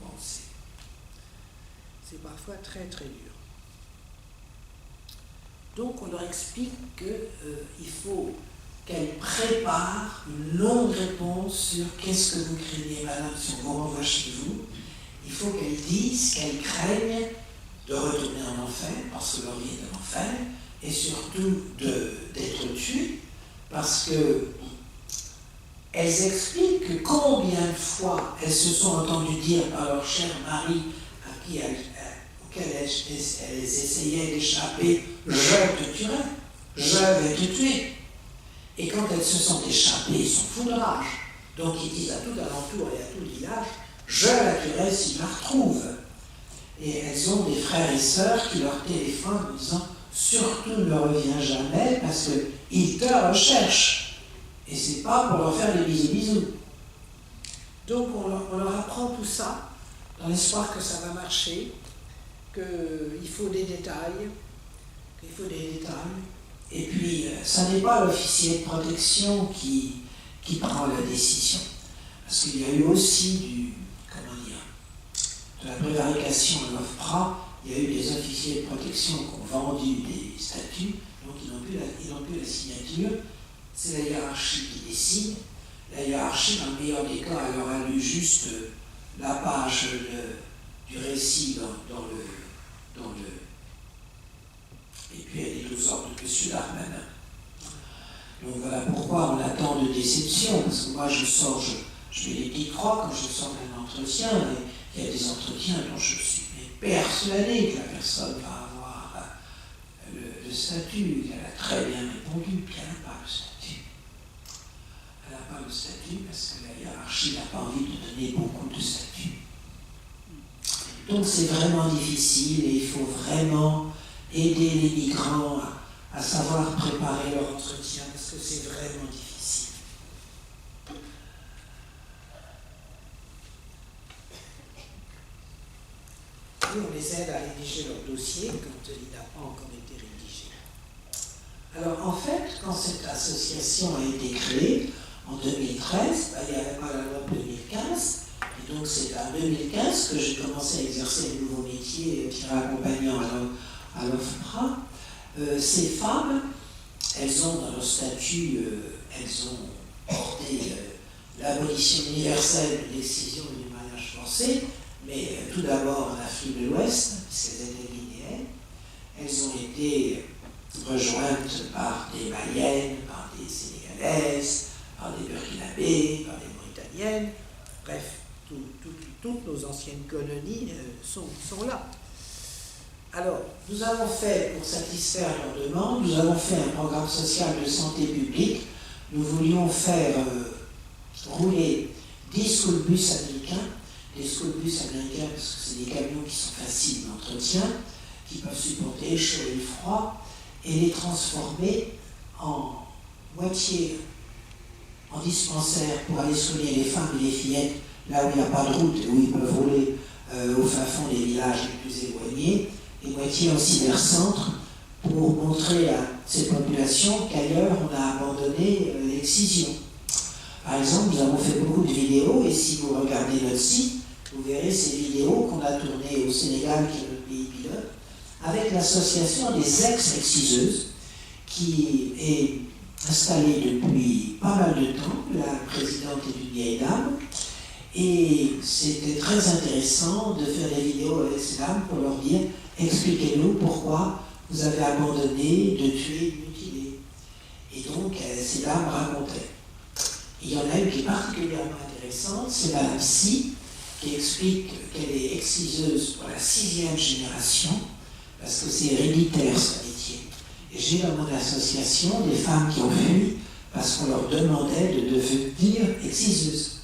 Bon, c'est parfois très très dur. Donc on leur explique qu'il faut qu'elles préparent une longue réponse sur « Qu'est-ce que vous craignez, madame, si on vous renvoie chez vous ?» Il faut qu'elles disent qu'elles craignent de retourner en enfer, parce que leur vie est un enfer, et surtout d'être tuées, parce qu'elles expliquent que combien de fois elles se sont entendues dire par leur cher mari, auquel elles essayaient d'échapper, « Je te tuerai, je vais te tuer ». Et quand elles se sont échappées, ils sont fous de rage. Donc ils disent à tout alentour et à tout le village, « Je la tuerai si je la retrouve ». Et elles ont des frères et sœurs qui leur téléphonent en disant « Surtout ne reviens jamais parce qu'ils te recherchent. » Et c'est pas pour leur faire des bisous. Donc on leur apprend tout ça dans l'espoir que ça va marcher, qu'il faut des détails, Et puis, ça n'est pas l'officier de protection qui prend la décision. Parce qu'il y a eu aussi de la prévarication à l'OFPRA, il y a eu des officiers de protection qui ont vendu des statuts, donc ils n'ont plus la signature. C'est la hiérarchie qui décide. La hiérarchie, dans le meilleur des cas, elle aura lu juste la page du récit dans le et puis elle est aux ordres de M. Darmanin. Donc voilà pourquoi on a tant de déceptions, parce que moi je mets les petites croix quand je sors d'un entretien, et il y a des entretiens dont je suis persuadé que la personne va avoir le statut, qu'elle a très bien répondu, puis elle n'a pas le statut. Elle n'a pas le statut parce que la hiérarchie n'a pas envie de donner beaucoup de statuts. Donc c'est vraiment difficile et il faut vraiment aider les migrants à savoir préparer leur entretien parce que c'est vraiment difficile. Et on les aide à rédiger leur dossier quand il n'a pas encore été rédigé. Alors en fait, quand cette association a été créée en 2013, il n'y avait pas la loi de 2015, et donc c'est en 2015 que j'ai commencé à exercer un nouveau métier accompagnant à l'OFPRA. Ces femmes, elles ont dans leur statut, elles ont porté l'abolition universelle de l'excision et du mariage forcé, mais tout d'abord en Afrique de l'Ouest, puisqu'elles étaient guinéennes. Elles ont été rejointes par des Maliennes, par des Sénégalaises, par des Burkinabés, par des Mauritaniennes. Bref, toutes nos anciennes colonies sont là. Alors, nous avons fait, pour satisfaire leurs demandes, nous avons fait un programme social de santé publique. Nous voulions faire rouler 10 school bus américains, des school bus américains parce que c'est des camions qui sont faciles d'entretien, qui peuvent supporter le chaud et le froid, et les transformer en moitié en dispensaire pour aller soigner les femmes et les fillettes là où il n'y a pas de route et où ils peuvent rouler au fin fond des villages les plus éloignés, et moitié en cybercentre pour montrer à ces populations qu'ailleurs on a abandonné l'excision. Par exemple, nous avons fait beaucoup de vidéos, et si vous regardez notre site, vous verrez ces vidéos qu'on a tournées au Sénégal, qui est notre pays pilote, avec l'association des ex-exciseuses, qui est installée depuis pas mal de temps. La présidente est une vieille dame, et c'était très intéressant de faire des vidéos avec ces dames pour leur dire « Expliquez-nous pourquoi vous avez abandonné de tuer, de mutiler. » Et donc, ces dames racontaient. Il y en a une qui est particulièrement intéressante, c'est Madame Si, qui explique qu'elle est exciseuse pour la 6e génération, parce que c'est héréditaire ce métier. Et j'ai dans mon association des femmes qui ont fui parce qu'on leur demandait de devenir exciseuse.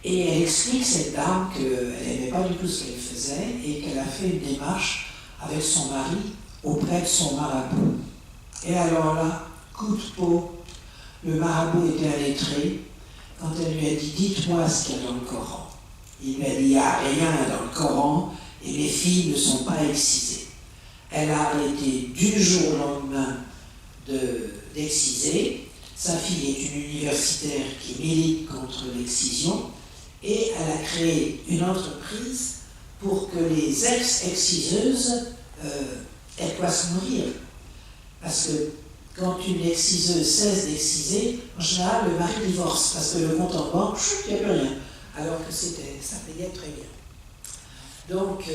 Et elle explique, cette dame, qu'elle n'aimait pas du tout ce qu'elle faisait et qu'elle a fait une démarche avec son mari auprès de son marabout. Et alors là, coup de peau, le marabout était illettré. Quand elle lui a dit « Dites-moi ce qu'il y a dans le Coran », il lui a dit « Il n'y a rien dans le Coran et les filles ne sont pas excisées ». Elle a arrêté du jour au lendemain d'exciser. Sa fille est une universitaire qui milite contre l'excision et elle a créé une entreprise pour que les ex-exciseuses elles puissent mourir. Parce que quand une exciseuse cesse d'exciser, en général, le mari divorce, parce que le compte en banque, il n'y a plus rien. Alors que ça payait très bien. Donc,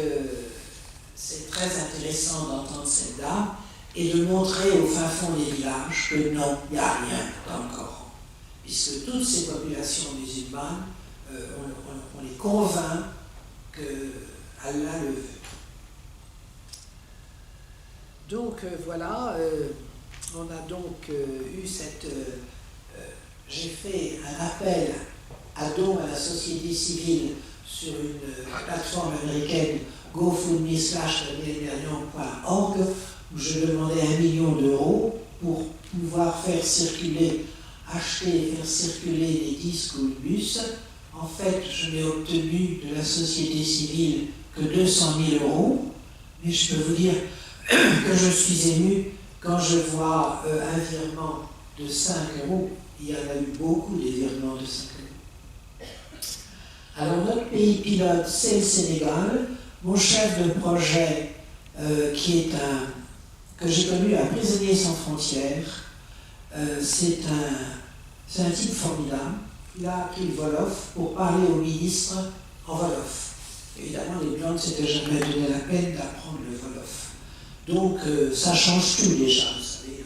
c'est très intéressant d'entendre cette dame et de montrer au fin fond des villages que non, il n'y a rien dans le Coran. Puisque toutes ces populations musulmanes, on les convainc que Allah le veut. Donc voilà, on a donc eu cette... j'ai fait un appel à don à la société civile sur une plateforme américaine gofundme.org où je demandais 1 million d'euros pour pouvoir faire circuler, acheter et faire circuler les disques ou le bus. En fait, je n'ai obtenu de la société civile que 200 000 euros, mais je peux vous dire que je suis ému quand je vois un virement de 5 euros. Il y en a eu beaucoup des virements de 5 euros. Alors notre pays pilote, c'est le Sénégal. Mon chef de projet, qui est que j'ai connu à Prisonniers sans frontières, c'est un type formidable. Il a appris le Wolof pour parler au ministre en Wolof. Évidemment, les Blancs ne s'étaient jamais donné la peine d'apprendre le Wolof. Donc, ça change tout déjà, vous savez.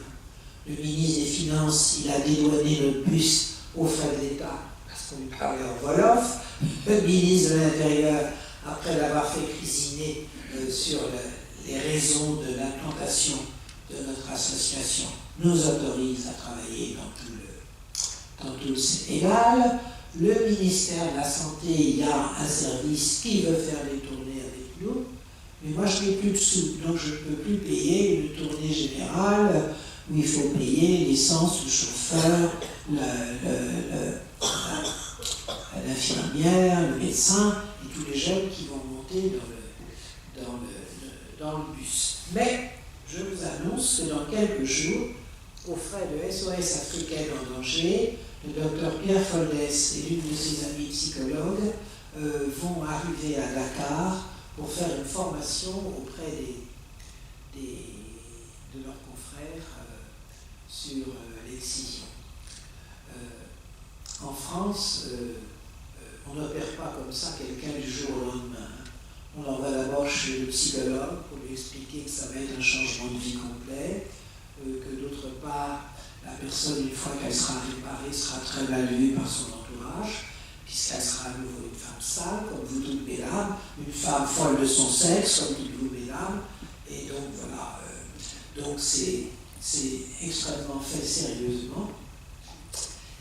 Le ministre des Finances, il a dédouané notre bus aux frais de l'État, parce qu'on lui parlait en Wolof. Le ministre de l'Intérieur, après l'avoir fait cuisiner sur les raisons de l'implantation de notre association, nous autorise à travailler dans tout le Sénégal. Le ministère de la Santé, il y a un service qui veut faire des tournées avec nous, mais moi je n'ai plus de sous, donc je ne peux plus payer une tournée générale où il faut payer l'essence, le chauffeur, l'infirmière, le médecin et tous les jeunes qui vont monter dans le bus. Mais je vous annonce que dans quelques jours, aux frais de SOS Africaine en danger, le docteur Pierre Foldès et l'une de ses amies psychologues vont arriver à Dakar pour faire une formation auprès de leurs confrères sur l'excision. En France, on n'opère pas comme ça quelqu'un du jour au lendemain. On l'envoie d'abord chez le psychologue pour lui expliquer que ça va être un changement de vie complet, que d'autre part, la personne, une fois qu'elle sera réparée, sera très mal vue par son entourage, puisqu'elle sera à nouveau une femme sale, comme vous toutes mesdames, une femme folle de son sexe, comme toutes vous mesdames, et donc voilà. Donc c'est extrêmement fait sérieusement.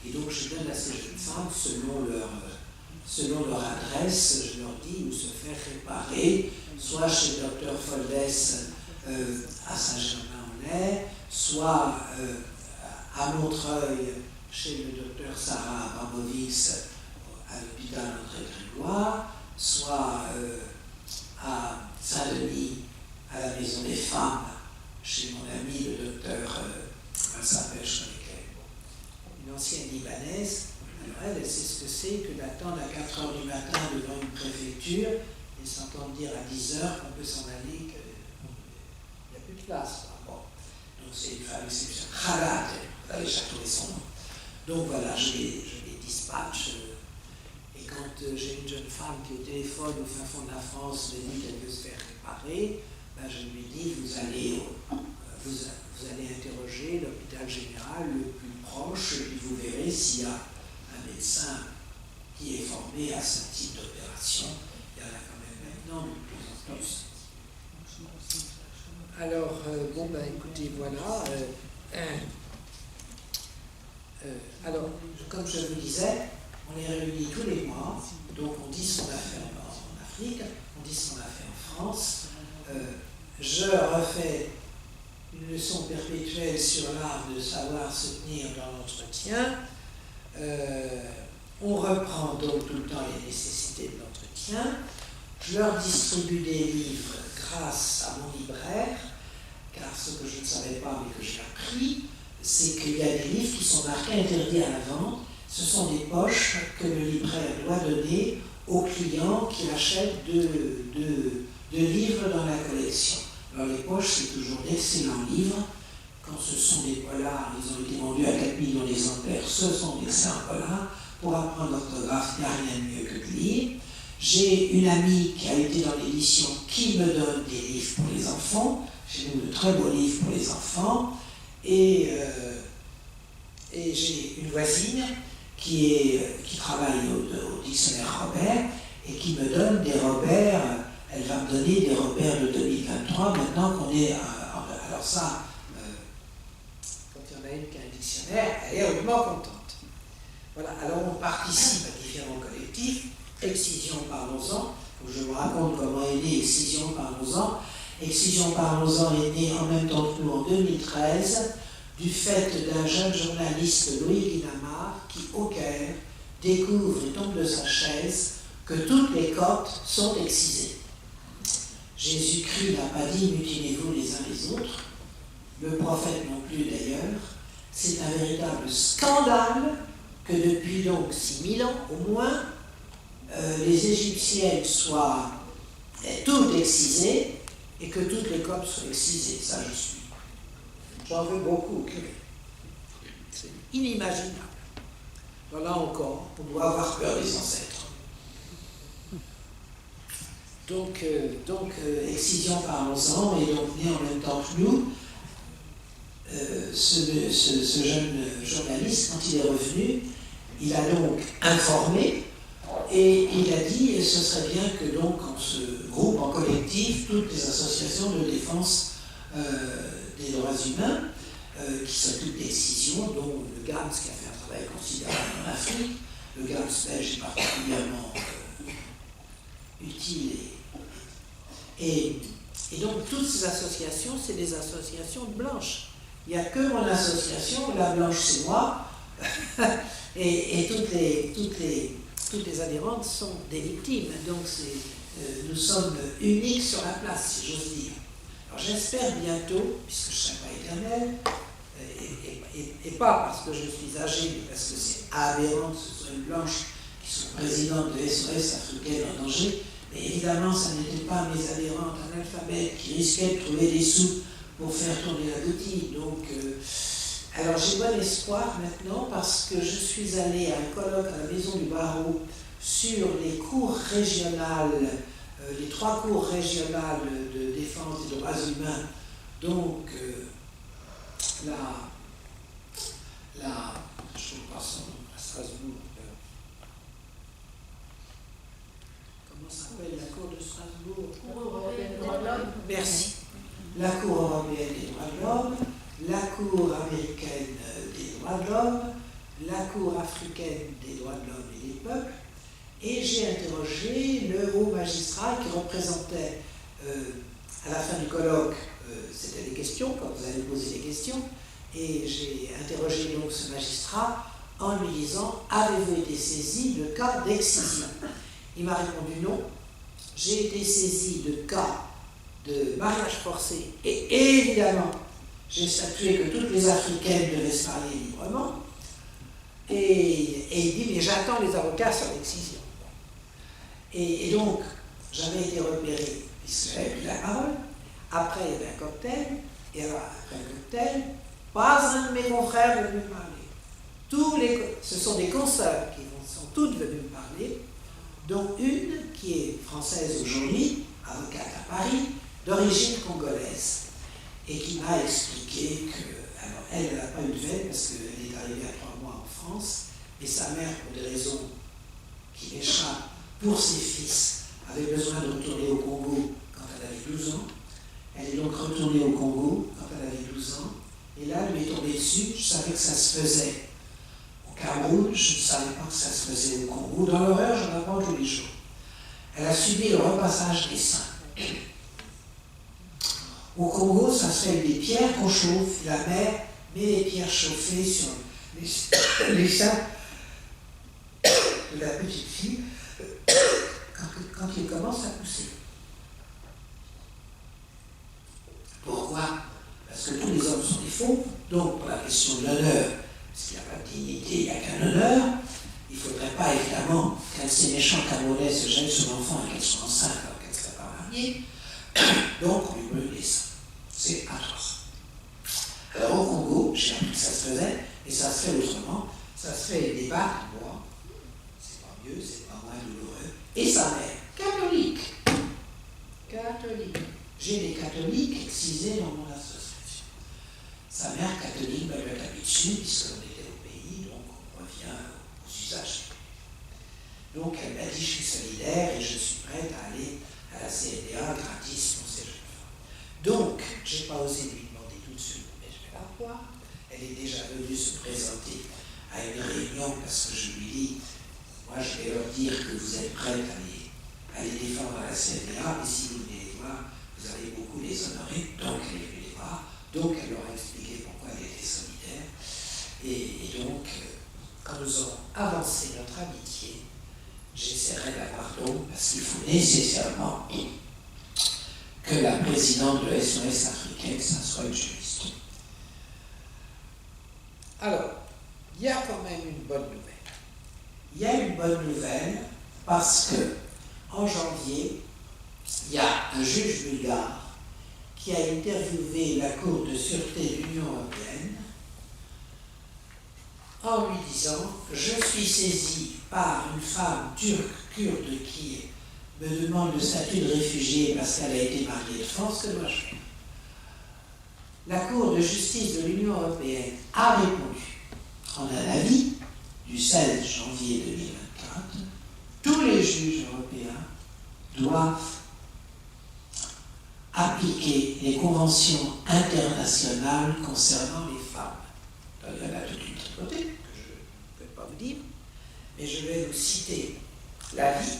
Et donc je donne à ces jeunes femmes, selon leur adresse, je leur dis où se faire réparer, soit chez le docteur Foldès à Saint-Germain-en-Laye, soit à Montreuil chez le docteur Sarah Abramovics à l'hôpital André-Grégoire, soit à Saint-Denis, à la Maison des Femmes, chez mon ami le docteur, comment s'appelle, je connais, une ancienne Libanaise. Alors elle sait ce que c'est que d'attendre à 4 heures du matin devant une préfecture et s'entendre dire à 10 heures qu'on peut s'en aller, qu'il n'y a plus de place. Bon. Donc c'est une femme exceptionnelle. Khalat, vous allez trouver son nom. Donc voilà, je les dispatche. Et quand j'ai une jeune femme qui au téléphone au fin fond de la France me dit qu'elle veut se faire réparer, ben je lui dis vous allez interroger l'hôpital général le plus proche et puis vous verrez s'il y a un médecin qui est formé à ce type d'opération. Il y en a quand même maintenant de plus en plus. Alors, bon, ben écoutez, voilà. Alors, comme je vous disais, on est réunis tous les mois, donc on dit ce qu'on a fait en Afrique, on dit ce qu'on a fait en France. Je refais une leçon perpétuelle sur l'art de savoir se tenir dans l'entretien. On reprend donc tout le temps les nécessités de l'entretien. Je leur distribue des livres grâce à mon libraire, car ce que je ne savais pas mais que j'ai appris, c'est qu'il y a des livres qui sont marqués interdits à la vente. Ce sont des poches que le libraire doit donner aux clients qui achètent de livres dans la collection. Alors les poches, c'est toujours d'excellents livres. Quand ce sont des polars, ils ont été vendus à 4 millions d'exemplaires, ce sont d'excellents polars. Pour apprendre l'orthographe, il n'y a rien de mieux que de lire. J'ai une amie qui a été dans l'édition qui me donne des livres pour les enfants. J'ai de très beaux livres pour les enfants. Et j'ai une voisine qui travaille au dictionnaire Robert et qui me donne des Robert. Elle va me donner des Robert de 2023 maintenant qu'on est alors ça, quand il y en a une qui a un dictionnaire, elle est hautement contente. Voilà, alors on participe à différents collectifs. Excision Parlons-en. Je vous raconte comment est née Excision Parlons-en. Excision Parlons-en est née en même temps que nous en 2013 du fait d'un jeune journaliste, Louis Guinamard, qui au Caire découvre et tombe de sa chaise que toutes les Coptes sont excisées. Jésus-Christ n'a pas dit mutilez-vous les uns les autres, le prophète non plus d'ailleurs. C'est un véritable scandale que depuis donc 6000 ans au moins, les Égyptiennes soient toutes excisées et que toutes les Coptes soient excisées. Ça, je suis. J'en veux beaucoup au curé. C'est inimaginable. Voilà encore, on doit avoir peur des ancêtres. Donc Excision Parlons-en est donc né en même temps que nous. Ce jeune journaliste, quand il est revenu, il a donc informé et il a dit ce serait bien que donc on se groupe en collectif toutes les associations de défense des droits humains qui s'occupent d'excision, dont le GAMS qui a fait un travail considérable en Afrique. Le GAMS belge est particulièrement utile et donc toutes ces associations, c'est des associations blanches. Il n'y a que mon association, la blanche c'est moi, et toutes les adhérentes sont des victimes. Donc nous sommes uniques sur la place, si j'ose dire. Alors j'espère bientôt, puisque je ne serai pas éternel, et pas parce que je suis âgé, mais parce que c'est aberrant que ce soit une blanche qui soit présidente de SOS africaine en danger, mais évidemment, ça n'était pas mes adhérentes analphabètes qui risquaient de trouver des sous pour faire tourner la boutique. Donc, alors j'ai bon espoir maintenant parce que je suis allée à un colloque à la Maison du Barreau sur les cours régionales, les 3 cours régionales de défense des droits humains. Donc, je ne pas son nom, à Strasbourg. Comment s'appelle la Cour de Strasbourg? Cour européenne des droits de l'homme. Merci. La Cour européenne des droits de l'homme, la Cour américaine des droits de l'homme, la Cour africaine des droits de l'homme et des peuples, et j'ai interrogé le haut magistrat qui représentait, à la fin du colloque, c'était des questions, quand vous allez poser des questions, et j'ai interrogé donc ce magistrat en lui disant « Avez-vous été saisi de cas d'excision ?» Il m'a répondu « Non, j'ai été saisi de cas de mariage forcé et évidemment, j'ai statué que toutes les Africaines devaient se marier librement. » Et il dit « Mais j'attends les avocats sur l'excision. » Et donc, j'avais été repéré, puisque j'avais pris la parole. Après, il y avait un cocktail, et alors, après un cocktail, pas un de mes confrères est venu me parler. Ce sont des consoeurs qui sont toutes venues me parler, dont une qui est française aujourd'hui, avocate à Paris, d'origine congolaise, et qui m'a expliqué que, alors elle n'a pas eu de veille parce qu'elle est arrivée à 3 mois en France, et sa mère, pour des raisons qui m'échappent, pour ses fils, avait besoin de retourner au Congo quand elle avait 12 ans. Elle est donc retournée au Congo quand elle avait 12 ans, et là, elle lui est tombée dessus. Je savais que ça se faisait au Cameroun, je ne savais pas que ça se faisait au Congo. Dans l'horreur, j'en apprends tous les jours. Elle a subi le repassage des seins. Au Congo, ça se fait avec des pierres qu'on chauffe. La mère met les pierres chauffées sur les seins de la petite fille quand il commence à pousser. Pourquoi? Parce que tous les hommes sont des faux. Donc, pour la question de l'honneur, parce qu'il n'y a pas de dignité, il n'y a qu'un honneur, il ne faudrait pas, évidemment, qu'un de ces méchants Camerounais se jette sur l'enfant et qu'elle soit enceinte alors qu'elle ne serait pas mariée. Donc, on lui brûle les seins. C'est atroce. Alors, au Congo, j'ai appris que ça se faisait, et ça se fait autrement. Ça se fait avec des barres de bois. C'est pas mieux, c'est pas moins douloureux. Et sa mère, catholique. Catholique. J'ai des catholiques excisés dans mon association. Sa mère catholique m'a mis dessus, puisqu'on était au pays, donc on revient aux usages. Donc elle m'a dit, je suis solidaire et je suis prête à aller à la CNDA gratis pour ces jeunes femmes. Donc, je n'ai pas osé lui demander tout de suite, mais je vais la voir. Elle est déjà venue se présenter à une réunion parce que je lui dis, moi je vais leur dire que vous êtes prête à les défendre à la CNDA, mais si vous venez les voir, vous allez beaucoup les honorer. Donc elle est venue les voir, donc elle leur a expliqué pourquoi elle était solidaire. Et donc, quand nous aurons avancé notre amitié, j'essaierai d'avoir pardon parce qu'il faut nécessairement que la présidente de SOS africaine, ça soit une juriste. Alors, il y a quand même une bonne nouvelle. Il y a une bonne nouvelle parce que en janvier, il y a un juge bulgare qui a interviewé la Cour de sûreté de l'Union européenne en lui disant « Je suis saisi par une femme turque kurde qui me demande le statut de réfugié parce qu'elle a été mariée de France, que dois-je faire ?» La Cour de justice de l'Union européenne a répondu en un avis du 16 janvier 2024 « Tous les juges européens doivent appliquer les conventions internationales concernant les femmes. » Il y en a toute une tripotée que je ne peux pas vous dire, mais je vais vous citer l'avis.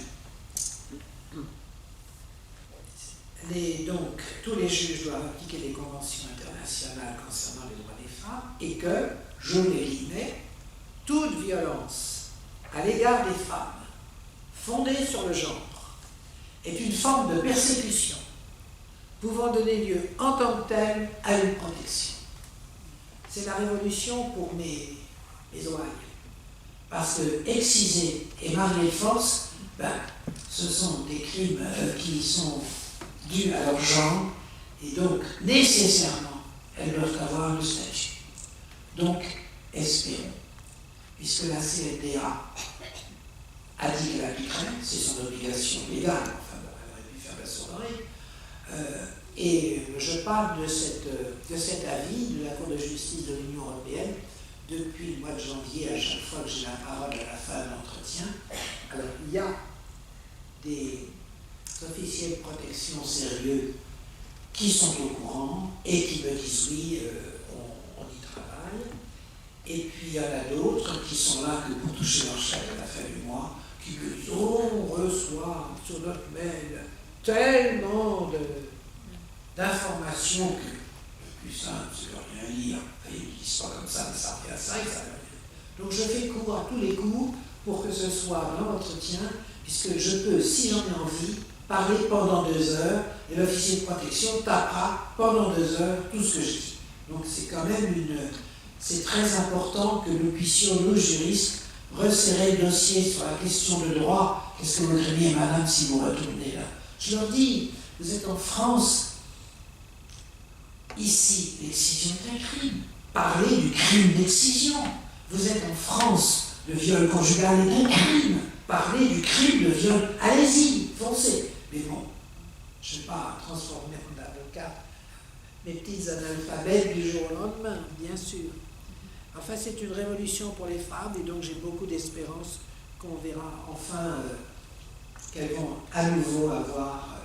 Donc, tous les juges doivent appliquer les conventions internationales concernant les droits des femmes et que, je les guillemets, toute violence à l'égard des femmes fondée sur le genre est une forme de persécution pouvant donner lieu en tant que telle à une protection. C'est la révolution pour mes ouailles. Parce que exciser et marier de force, ce sont des crimes qui sont dus à leur genre, et donc nécessairement elles doivent avoir le statut. Donc, espérons, puisque la CNDA a dit qu'elle appliquerait, c'est son obligation légale, enfin bon, elle aurait pu faire la soirée, et je parle de cet avis de la Cour de justice de l'Union européenne depuis le mois de janvier, à chaque fois que j'ai la parole à la fin de l'entretien. Alors, il y a des officiers de protection sérieux qui sont au courant et qui me disent oui, on y travaille. Et puis il y en a d'autres qui sont là que pour toucher leur chèque à la fin du mois, qui me disent on reçoit sur notre mail tellement d'informations que le plus simple, c'est de rien lire. Ils ne disent pas comme ça, mais ça revient à ça et ça revient. Donc je fais cours à tous les coups pour que ce soit dans l'entretien, puisque je peux, si j'en ai envie, parler pendant 2 heures, et l'officier de protection tapera pendant 2 heures tout ce que je dis. Donc c'est quand même c'est très important que nous puissions, nous juristes, resserrer le dossier sur la question de droit. Qu'est-ce que vous craignez, madame, si vous retournez là? Je leur dis, vous êtes en France. Ici, l'excision est un crime. Parlez du crime d'excision. Vous êtes en France. Le viol conjugal est un crime. Parlez du crime de viol. Allez-y, foncez. Mais bon, je ne vais pas transformer en avocat mes petits analphabètes du jour au lendemain, bien sûr. Enfin, c'est une révolution pour les femmes et donc j'ai beaucoup d'espérance qu'on verra enfin qu'elles vont à nouveau avoir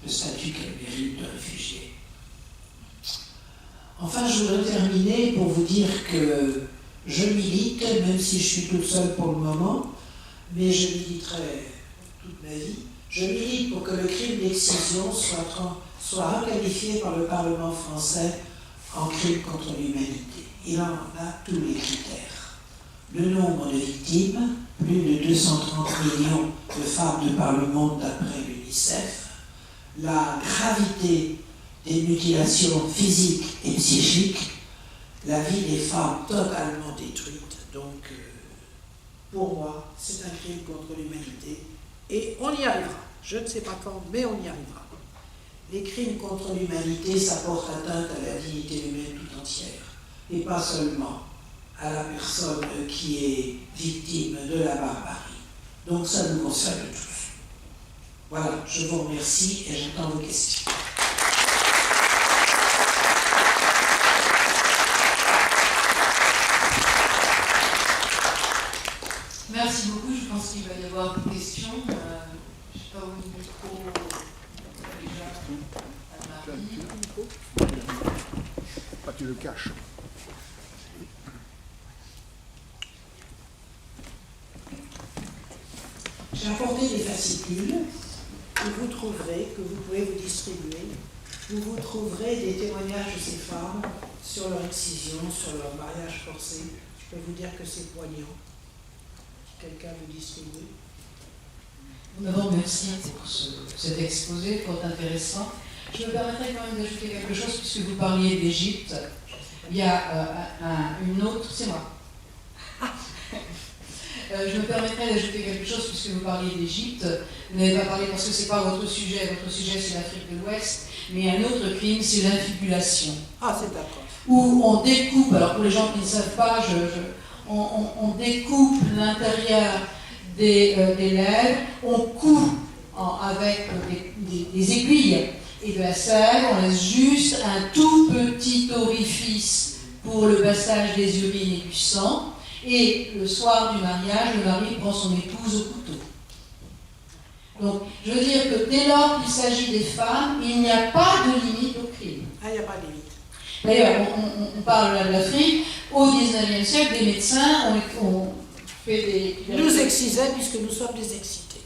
le statut qu'elles méritent de réfugiés. Enfin, je voudrais terminer pour vous dire que je milite, même si je suis toute seule pour le moment, mais je militerai toute ma vie. Je milite pour que le crime d'excision soit requalifié par le Parlement français en crime contre l'humanité. Il en a tous les critères. Le nombre de victimes, plus de 230 millions de femmes de par le monde d'après l'UNICEF, la gravité des mutilations physiques et psychiques, la vie des femmes totalement détruite. Donc, pour moi, c'est un crime contre l'humanité et on y arrivera. Je ne sais pas quand, mais on y arrivera. Les crimes contre l'humanité, ça porte atteinte à la dignité humaine tout entière et pas seulement à la personne qui est victime de la barbarie. Donc ça nous concerne tous. Voilà, je vous remercie et j'attends vos questions. Merci beaucoup, je pense qu'il va y avoir des questions. Je ne sais pas où le micro déjà à Marie. Pas tu le caches. J'ai apporté des fascicules que vous trouverez, que vous pouvez vous distribuer, où vous trouverez des témoignages de ces femmes sur leur excision, sur leur mariage forcé. Je peux vous dire que c'est poignant. Quelqu'un veut distribuer? D'abord, merci pour cet exposé, fort intéressant. Je me permettrais quand même d'ajouter quelque chose, puisque vous parliez d'Égypte. Il y a une autre... C'est moi. Je me permettrais d'ajouter quelque chose, puisque vous parliez d'Égypte. Vous n'avez pas parlé parce que ce n'est pas votre sujet c'est l'Afrique de l'Ouest, mais un autre crime, c'est l'infibulation. Ah, c'est d'accord. Où on découpe, alors pour les gens qui ne savent pas, on découpe l'intérieur des lèvres, on coupe avec des aiguilles et de la sève, on laisse juste un tout petit orifice pour le passage des urines et du sang, et le soir du mariage, le mari prend son épouse au couteau. Donc, je veux dire que dès lors qu'il s'agit des femmes, il n'y a pas de limite au crime. Ah, il n'y a pas de limite. D'ailleurs, on parle là de l'Afrique. Au XIXe siècle, des médecins ont fait des... Ils nous excisaient puisque nous sommes des excités.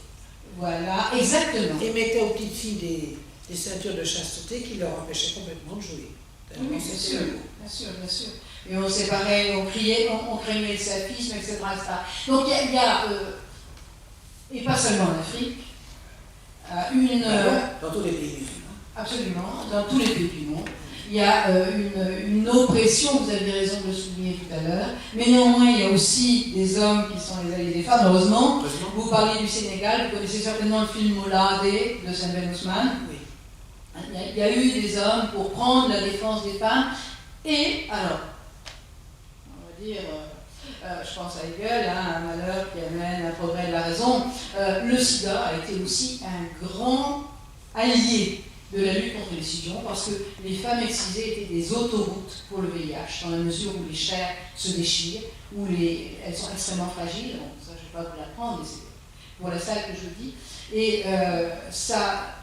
Voilà, exactement. Et mettaient aux petites filles des ceintures de chasteté qui leur empêchaient complètement de jouer. Oui, bien sûr, bien sûr, bien sûr. Et on séparait, on criait, on craignait le saphisme, etc., etc. Donc il y a et pas seulement en Afrique, dans tous les pays musulmans. Absolument, dans tous les pays du monde. Il y a une oppression, vous avez raison de le souligner tout à l'heure, mais néanmoins il y a aussi des hommes qui sont les alliés des femmes, heureusement. Vous parliez du Sénégal, vous connaissez certainement le film Molade de Sembène Ousmane. Oui. Il y a eu des hommes pour prendre la défense des femmes, et alors, on va dire, je pense à Hegel, un malheur qui amène un progrès de la raison, le sida a été aussi un grand allié de la lutte contre l'excision, parce que les femmes excisées étaient des autoroutes pour le VIH, dans la mesure où les chairs se déchirent, où elles sont extrêmement fragiles. Bon, ça, je ne vais pas vous l'apprendre, mais c'est pour la salle que je dis. Et ça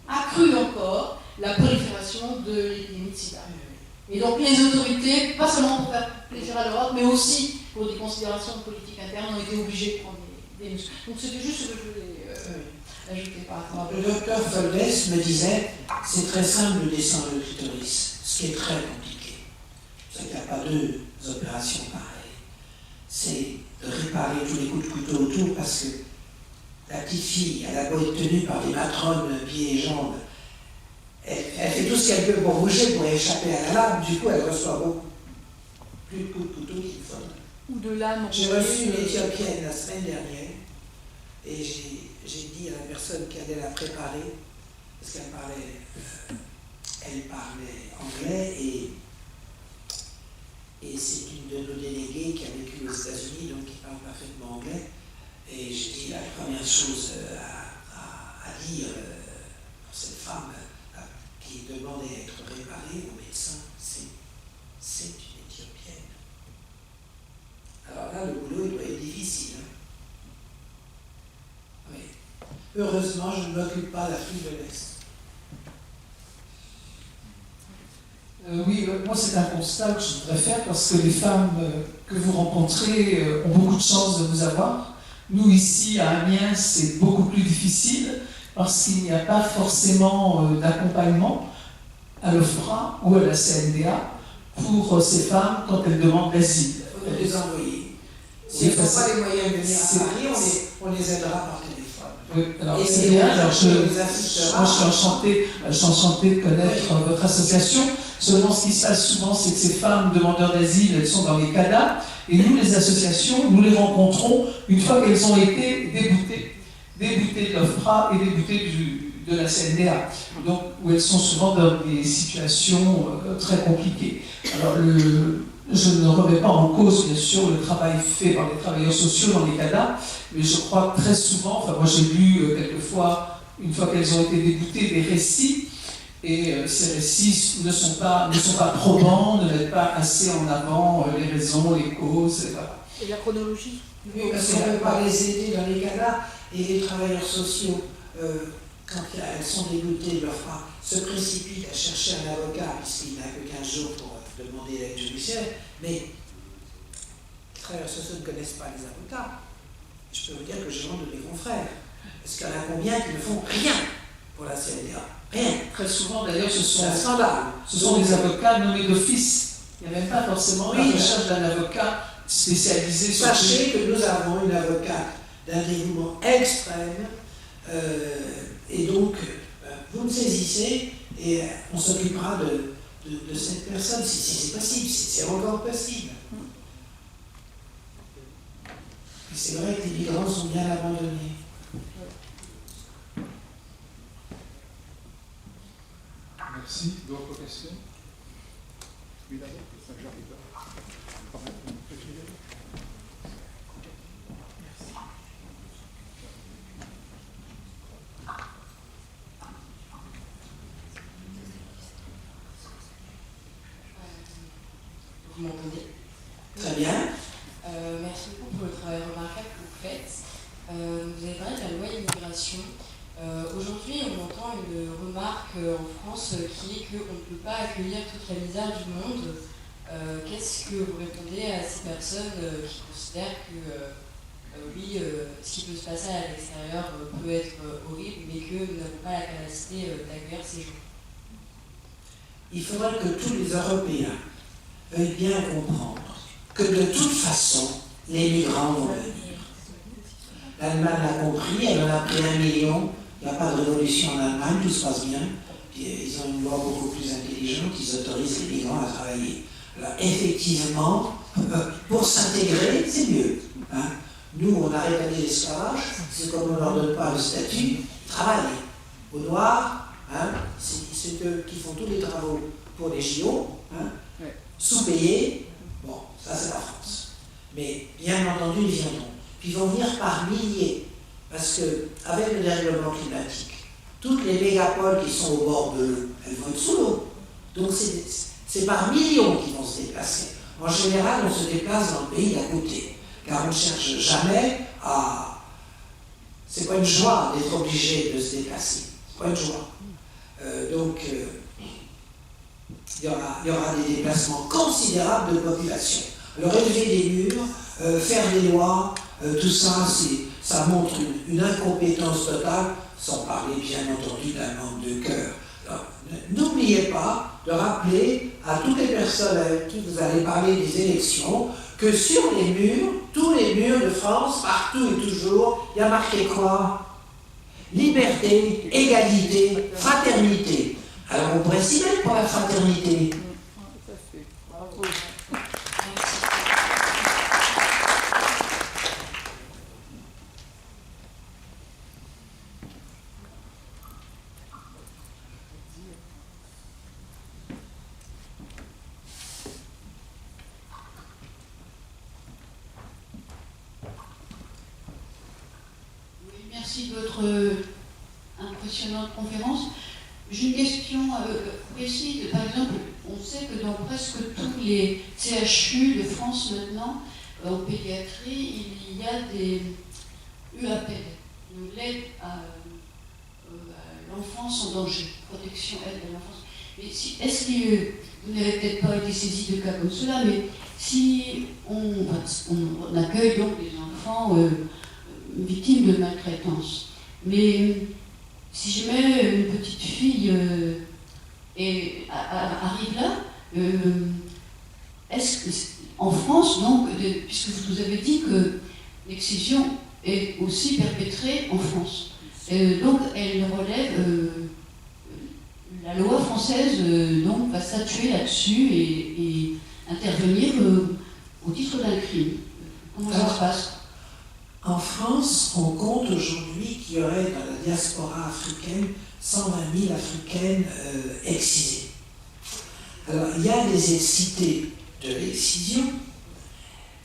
a accru encore la prolifération de l'épidémie de sida. Et donc les autorités, pas seulement pour faire plaisir à l'Europe, mais aussi pour des considérations de politique interne, ont été obligées de prendre des mesures. Donc c'était juste ce que je voulais ajouter par rapport à... Le docteur Foldes me disait, c'est très simple de descendre le clitoris, ce qui est très compliqué. Il n'y a pas deux opérations pareilles. c'est de réparer tous les coups de couteau autour, parce que la petite fille, elle a beau être tenue par des matrones, pieds et jambes, elle fait tout ce qu'elle peut pour bouger, pour échapper à la lame, du coup elle reçoit beaucoup plus de coups de couteau qu'il faut. Ou de l'âme. J'ai reçu une Éthiopienne la semaine dernière, et j'ai dit à la personne qui allait la préparer, parce qu'elle parlait anglais, et c'est une de nos déléguées qui a vécu aux États-Unis, donc qui parle parfaitement anglais. Et j'ai dit la première chose à dire pour cette femme qui demandait à être réparée au médecin, c'est une Éthiopienne. Alors là, le boulot il doit être difficile. Hein. Oui. Heureusement, je ne m'occupe pas de l'Afrique de l'Est. Oui, moi c'est un constat que je voudrais faire parce que les femmes que vous rencontrez ont beaucoup de chance de vous avoir. Nous ici à Amiens c'est beaucoup plus difficile parce qu'il n'y a pas forcément d'accompagnement à l'OFPRA ou à la CNDA pour ces femmes quand elles demandent l'asile. Il faut les envoyer. S'ils n'ont pas les moyens de venir à Paris, on les aidera par téléphone. Oui, alors c'est bien, alors moi je suis enchanté de connaître votre association. Seulement, ce qui se passe souvent, c'est que ces femmes demandeurs d'asile, elles sont dans les CADA, et nous, les associations, nous les rencontrons une fois qu'elles ont été déboutées de l'OFPRA et déboutées de la CNDA, donc où elles sont souvent dans des situations très compliquées. Alors, je ne remets pas en cause, bien sûr, le travail fait par les travailleurs sociaux dans les CADA, mais je crois que très souvent, enfin moi j'ai lu quelquefois, une fois qu'elles ont été déboutées, des récits. Et ces récits ne sont pas probants, ne mettent pas assez en avant les raisons, les causes, etc. Et la chronologie. Oui, parce qu'on ne peut pas les aider dans les cas-là, et les travailleurs sociaux, quand elles sont dégoûtées de leur part, se précipitent à chercher un avocat, puisqu'il n'a que 15 jours pour demander l'aide judiciaire, mais les travailleurs sociaux ne connaissent pas les avocats. Je peux vous dire que je demande de mes confrères, parce qu'il y en a combien qui ne font rien pour la CNDA. Rien. Très souvent, d'ailleurs, ce sont des avocats nommés d'office. Il n'y a même pas forcément la recherche d'un avocat spécialisé sur... Sachez que nous avons une avocate d'un dévouement extrême, et donc vous me saisissez et on s'occupera de cette personne si c'est possible, si c'est encore possible. Et c'est vrai que les migrants sont bien abandonnés. Merci. D'autres questions? Oui, d'abord, ça j'arrive là. Vous m'entendez? Très bien. Merci beaucoup pour le travail remarquable que vous faites. Vous avez parlé de la loi immigration. Aujourd'hui, on entend une remarque en France qui est qu'on ne peut pas accueillir toute la misère du monde. Qu'est-ce que vous répondez à ces personnes qui considèrent que oui, ce qui peut se passer à l'extérieur peut être horrible, mais que nous n'avons pas la capacité d'accueillir ces gens? Il faudrait que tous les Européens veuillent bien comprendre que de toute façon, les migrants vont venir. L'Allemagne l'a compris, elle en a pris 1 million. Il n'y a pas de révolution en Allemagne, tout se passe bien. Ils ont une loi beaucoup plus intelligente, ils autorisent les migrants à travailler. Alors, effectivement, pour s'intégrer, c'est mieux. Hein. Nous, on a rétabli l'esclavage, c'est comme on ne leur donne pas le statut, ils travaillent. Au noir, hein, c'est eux qui font tous les travaux pour les JO, hein, sous-payés. Bon, ça c'est la France. Mais bien entendu, ils viendront. Puis ils vont venir par milliers. Parce qu'avec le dérèglement climatique, toutes les mégapoles qui sont au bord de l'eau, elles vont être sous l'eau. Donc c'est par millions qu'ils vont se déplacer. En général, on se déplace dans le pays d'à côté, car on ne cherche jamais à... C'est pas une joie d'être obligé de se déplacer. C'est pas une joie. Il y aura des déplacements considérables de population. Alors élever des murs, faire des lois, tout ça, ça montre une incompétence totale, sans parler bien entendu d'un manque de cœur. N'oubliez pas de rappeler à toutes les personnes avec qui vous allez parler des élections que sur les murs, tous les murs de France, partout et toujours, il y a marqué quoi? Liberté, égalité, fraternité. Alors on pourrait s'y mettre pour la fraternité. Bravo. Merci de votre impressionnante conférence. J'ai une question précise. Par exemple, on sait que dans presque tous les CHU de France maintenant, en pédiatrie, il y a des UAPD, l'aide à l'enfance en danger, protection, aide à l'enfance. Mais si, est-ce que vous n'avez peut-être pas été saisi de cas comme cela, mais si on accueille donc des enfants victimes de maltraitance, mais si jamais une petite fille arrive là, est-ce que en France, donc, puisque vous nous avez dit que l'excision est aussi perpétrée en France, donc elle relève, la loi française donc va statuer là-dessus et intervenir au titre d'un crime. Comment ça se passe? En France, on compte aujourd'hui qu'il y aurait dans la diaspora africaine 120 000 Africaines excisées. Alors, il y a des excités de l'excision,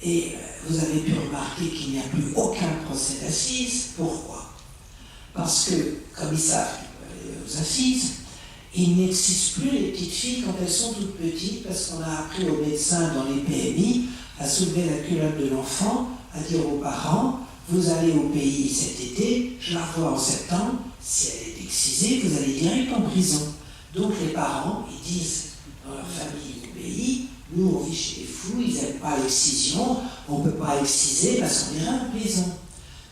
et vous avez pu remarquer qu'il n'y a plus aucun procès d'assises. Pourquoi? Parce que, comme ils savent aux assises, ils n'excisent plus les petites filles quand elles sont toutes petites, parce qu'on a appris aux médecins dans les PMI à soulever la culotte de l'enfant, à dire aux parents: vous allez au pays cet été, je la revois en septembre, si elle est excisée, vous allez direct en prison. Donc les parents, ils disent dans leur famille au pays: nous on vit chez les fous, ils n'aiment pas l'excision, on ne peut pas exciser parce qu'on ira en prison.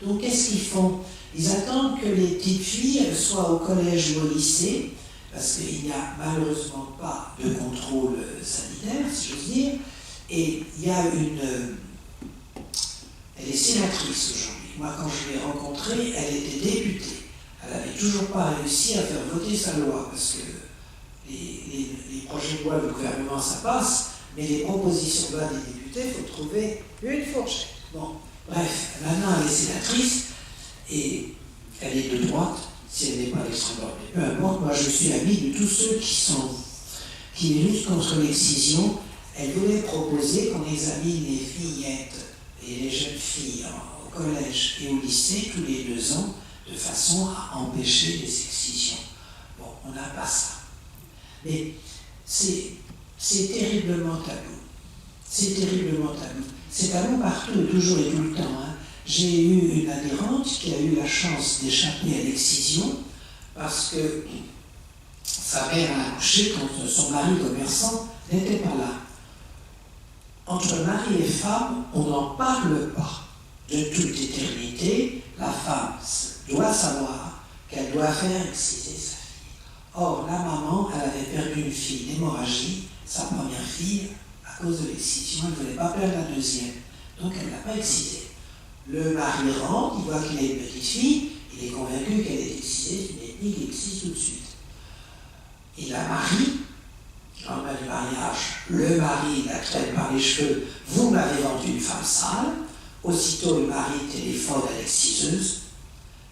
Donc qu'est-ce qu'ils font? Ils attendent que les petites filles soient au collège ou au lycée, parce qu'il n'y a malheureusement pas de contrôle sanitaire, si j'ose dire, et il y a elle est sénatrice aujourd'hui. Moi, quand je l'ai rencontrée, elle était députée. Elle n'avait toujours pas réussi à faire voter sa loi, parce que les projets de loi du gouvernement, ça passe, mais les propositions de loi des députés, il faut trouver une fourchette. Bon, bref, maintenant elle est sénatrice, et elle est de droite, si elle n'est pas d'extrême droite. Mais peu importe, moi je suis ami de tous ceux qui luttent contre l'excision. Elle voulait proposer qu'on examine les fillettes et les jeunes filles au collège et au lycée tous les 2 ans, de façon à empêcher les excisions. Bon, on n'a pas ça. Mais c'est terriblement tabou. C'est terriblement tabou. C'est tabou partout, toujours et tout le temps. Hein. J'ai eu une adhérente qui a eu la chance d'échapper à l'excision parce que sa mère a accouché quand son mari commerçant n'était pas là. Entre mari et femme, on n'en parle pas. De toute éternité, la femme doit savoir qu'elle doit faire exciser sa fille. Or, la maman, elle avait perdu une fille d'hémorragie, sa première fille, à cause de l'excision, elle ne voulait pas perdre la deuxième. Donc, elle ne l'a pas excisée. Le mari rentre, il voit qu'il a une petite fille, il est convaincu qu'elle est excisée, c'est une ethnie qui excise tout de suite. Il la marie. Lendemain du mariage, le mari la traîne par les cheveux: vous m'avez vendu une femme sale. Aussitôt le mari téléphone à l'exciseuse.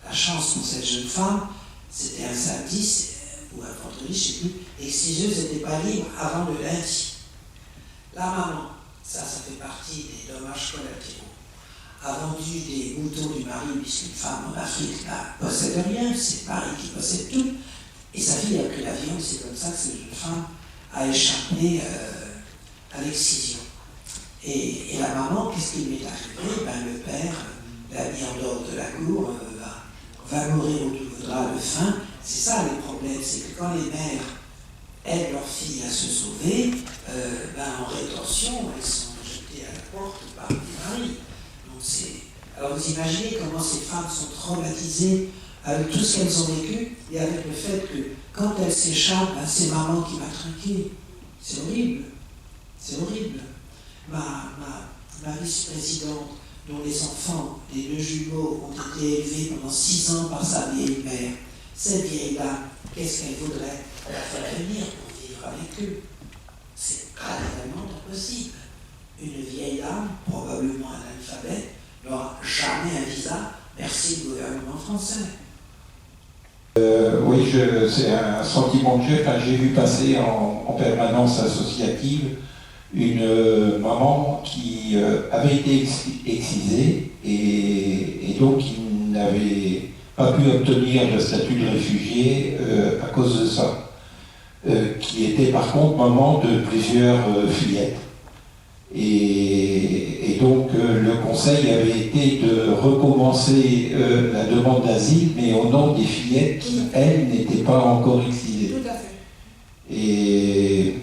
La chance pour cette jeune femme, c'était un samedi ou un vendredi, je ne sais plus. L'exciseuse n'était pas libre avant le lundi. La maman, ça fait partie des dommages collatéraux, a vendu des moutons du mari, puisqu'une femme en Afrique ne possède rien, c'est le mari qui possède tout. Et sa fille a pris l'avion, c'est comme ça que cette jeune femme a échappé à l'excision. Et la maman, qu'est-ce qui lui est arrivé? Le père l'a mis en dehors de la cour, va mourir où il voudra de faim. C'est ça les problèmes, c'est que quand les mères aident leurs filles à se sauver, en rétention, elles sont jetées à la porte par les maris. Donc alors vous imaginez comment ces femmes sont traumatisées avec tout ce qu'elles ont vécu et avec le fait que quand elles s'échappent, c'est maman qui m'a trinqué. C'est horrible. C'est horrible. Ma ma vice-présidente, dont les enfants, les 2 jumeaux, ont été élevés pendant 6 ans par sa vieille mère, cette vieille dame, qu'est-ce qu'elle voudrait la faire venir pour vivre avec eux? C'est radicalement impossible. Une vieille dame, probablement analphabète, n'aura jamais un visa. Merci le gouvernement français. Oui, c'est un sentiment que j'ai. Enfin, j'ai vu passer en permanence associative une maman qui avait été excisée et donc qui n'avait pas pu obtenir le statut de réfugié à cause de ça, qui était par contre maman de plusieurs fillettes. Et donc le conseil avait été de recommencer la demande d'asile, mais au nom des fillettes qui, elles, n'étaient pas encore excisées. Tout à fait. Et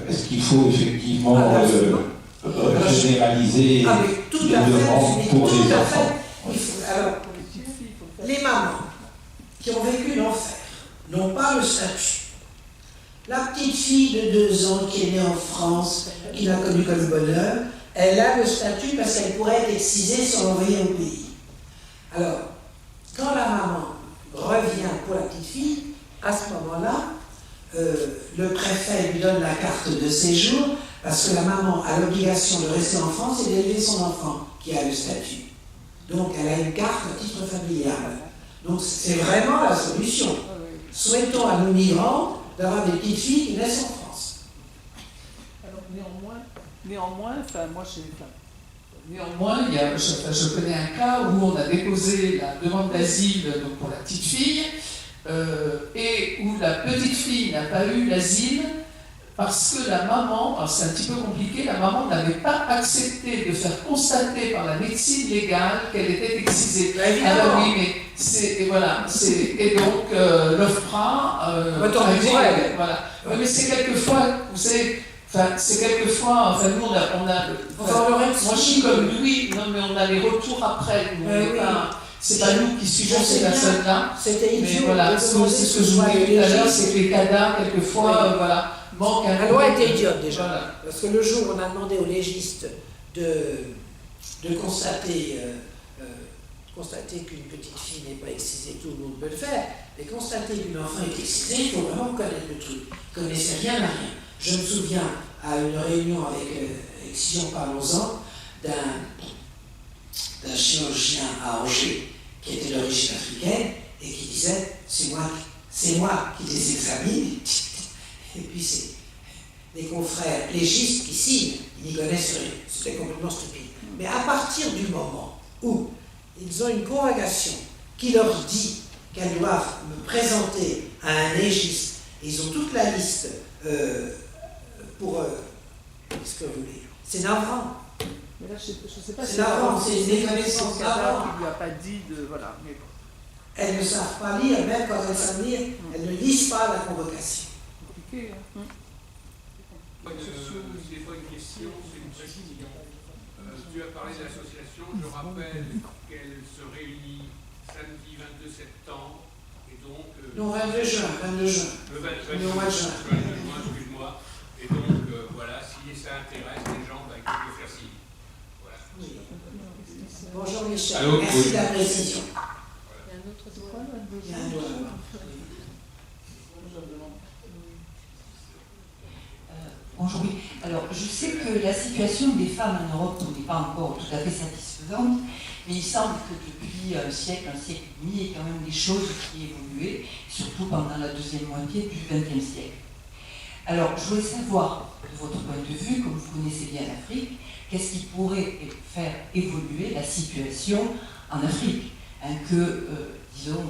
est-ce qu'il faut effectivement généraliser les demandes pour les enfants? Alors, les mamans qui ont vécu l'enfer n'ont pas le statut. La petite fille de 2 ans qui est née en France, qui n'a connu que le bonheur, elle a le statut parce qu'elle pourrait être excisée sans l'envoyer au pays. Alors, quand la maman revient pour la petite fille, à ce moment-là, le préfet lui donne la carte de séjour parce que la maman a l'obligation de rester en France et d'élever son enfant qui a le statut. Donc elle a une carte à titre familial. Donc c'est vraiment la solution. Souhaitons à nos migrants d'avoir des petites filles qui naissent en France. Alors néanmoins, je connais un cas où on a déposé la demande d'asile donc pour la petite fille et où la petite fille n'a pas eu l'asile parce que la maman, alors c'est un petit peu compliqué, la maman n'avait pas accepté de faire constater par la médecine légale qu'elle était excisée. Alors oui, mais et donc l'OFPRA voilà. Mais c'est quelquefois, vous savez, nous on a moi je suis comme lui, non mais on a les retours après, c'est pas nous qui suivons ces personnes-là. Mais voilà, c'est ce que je vous disais tout à l'heure, c'est que les cadavres, quelquefois, manquent un peu. La loi était idiote déjà, parce que le jour où on a demandé aux légistes de constater qu'une petite fille n'est pas excisée, tout le monde peut le faire, mais constater qu'une enfant est excisée, il faut vraiment connaître le truc. Ils ne connaissaient rien à rien. Je me souviens à une réunion avec Excision Parlons-en d'un chirurgien à Angers qui était d'origine africaine et qui disait c'est moi qui les examine et puis c'est des confrères légistes qui signent, ils n'y connaissent rien, c'était complètement stupide. Mais à partir du moment où ils ont une congrégation qui leur dit qu'elles doivent me présenter à un légiste, ils ont toute la liste pour ce que vous voulez. C'est navrant. Mais là, je ne sais pas si c'est une méconnaissance qui ne lui a pas dit de. Voilà. Mais bon. Elles ne savent pas lire, même quand elles savent lire, elles ne lisent pas la convocation. Compliqué, hein. Des fois une question, c'est une précision. Tu as parlé de l'association, je rappelle qu'elle se réunit samedi 22 septembre et donc. Non, 22 juin. Le 22 juin, excuse-moi. Et donc, voilà, si ça intéresse les gens, il faut le faire signer. Voilà. Oui. Bonjour Michel, allô, merci de la précision. Il y a un autre doigt. Il y a un doigt. Bonjour, oui. Alors, je sais que la situation des femmes en Europe n'est pas encore tout à fait satisfaisante, mais il semble que depuis un siècle et demi, il y a quand même des choses qui évoluent, surtout pendant la deuxième moitié du XXe siècle. Alors, je voulais savoir, de votre point de vue, comme vous connaissez bien l'Afrique, qu'est-ce qui pourrait faire évoluer la situation en Afrique, disons,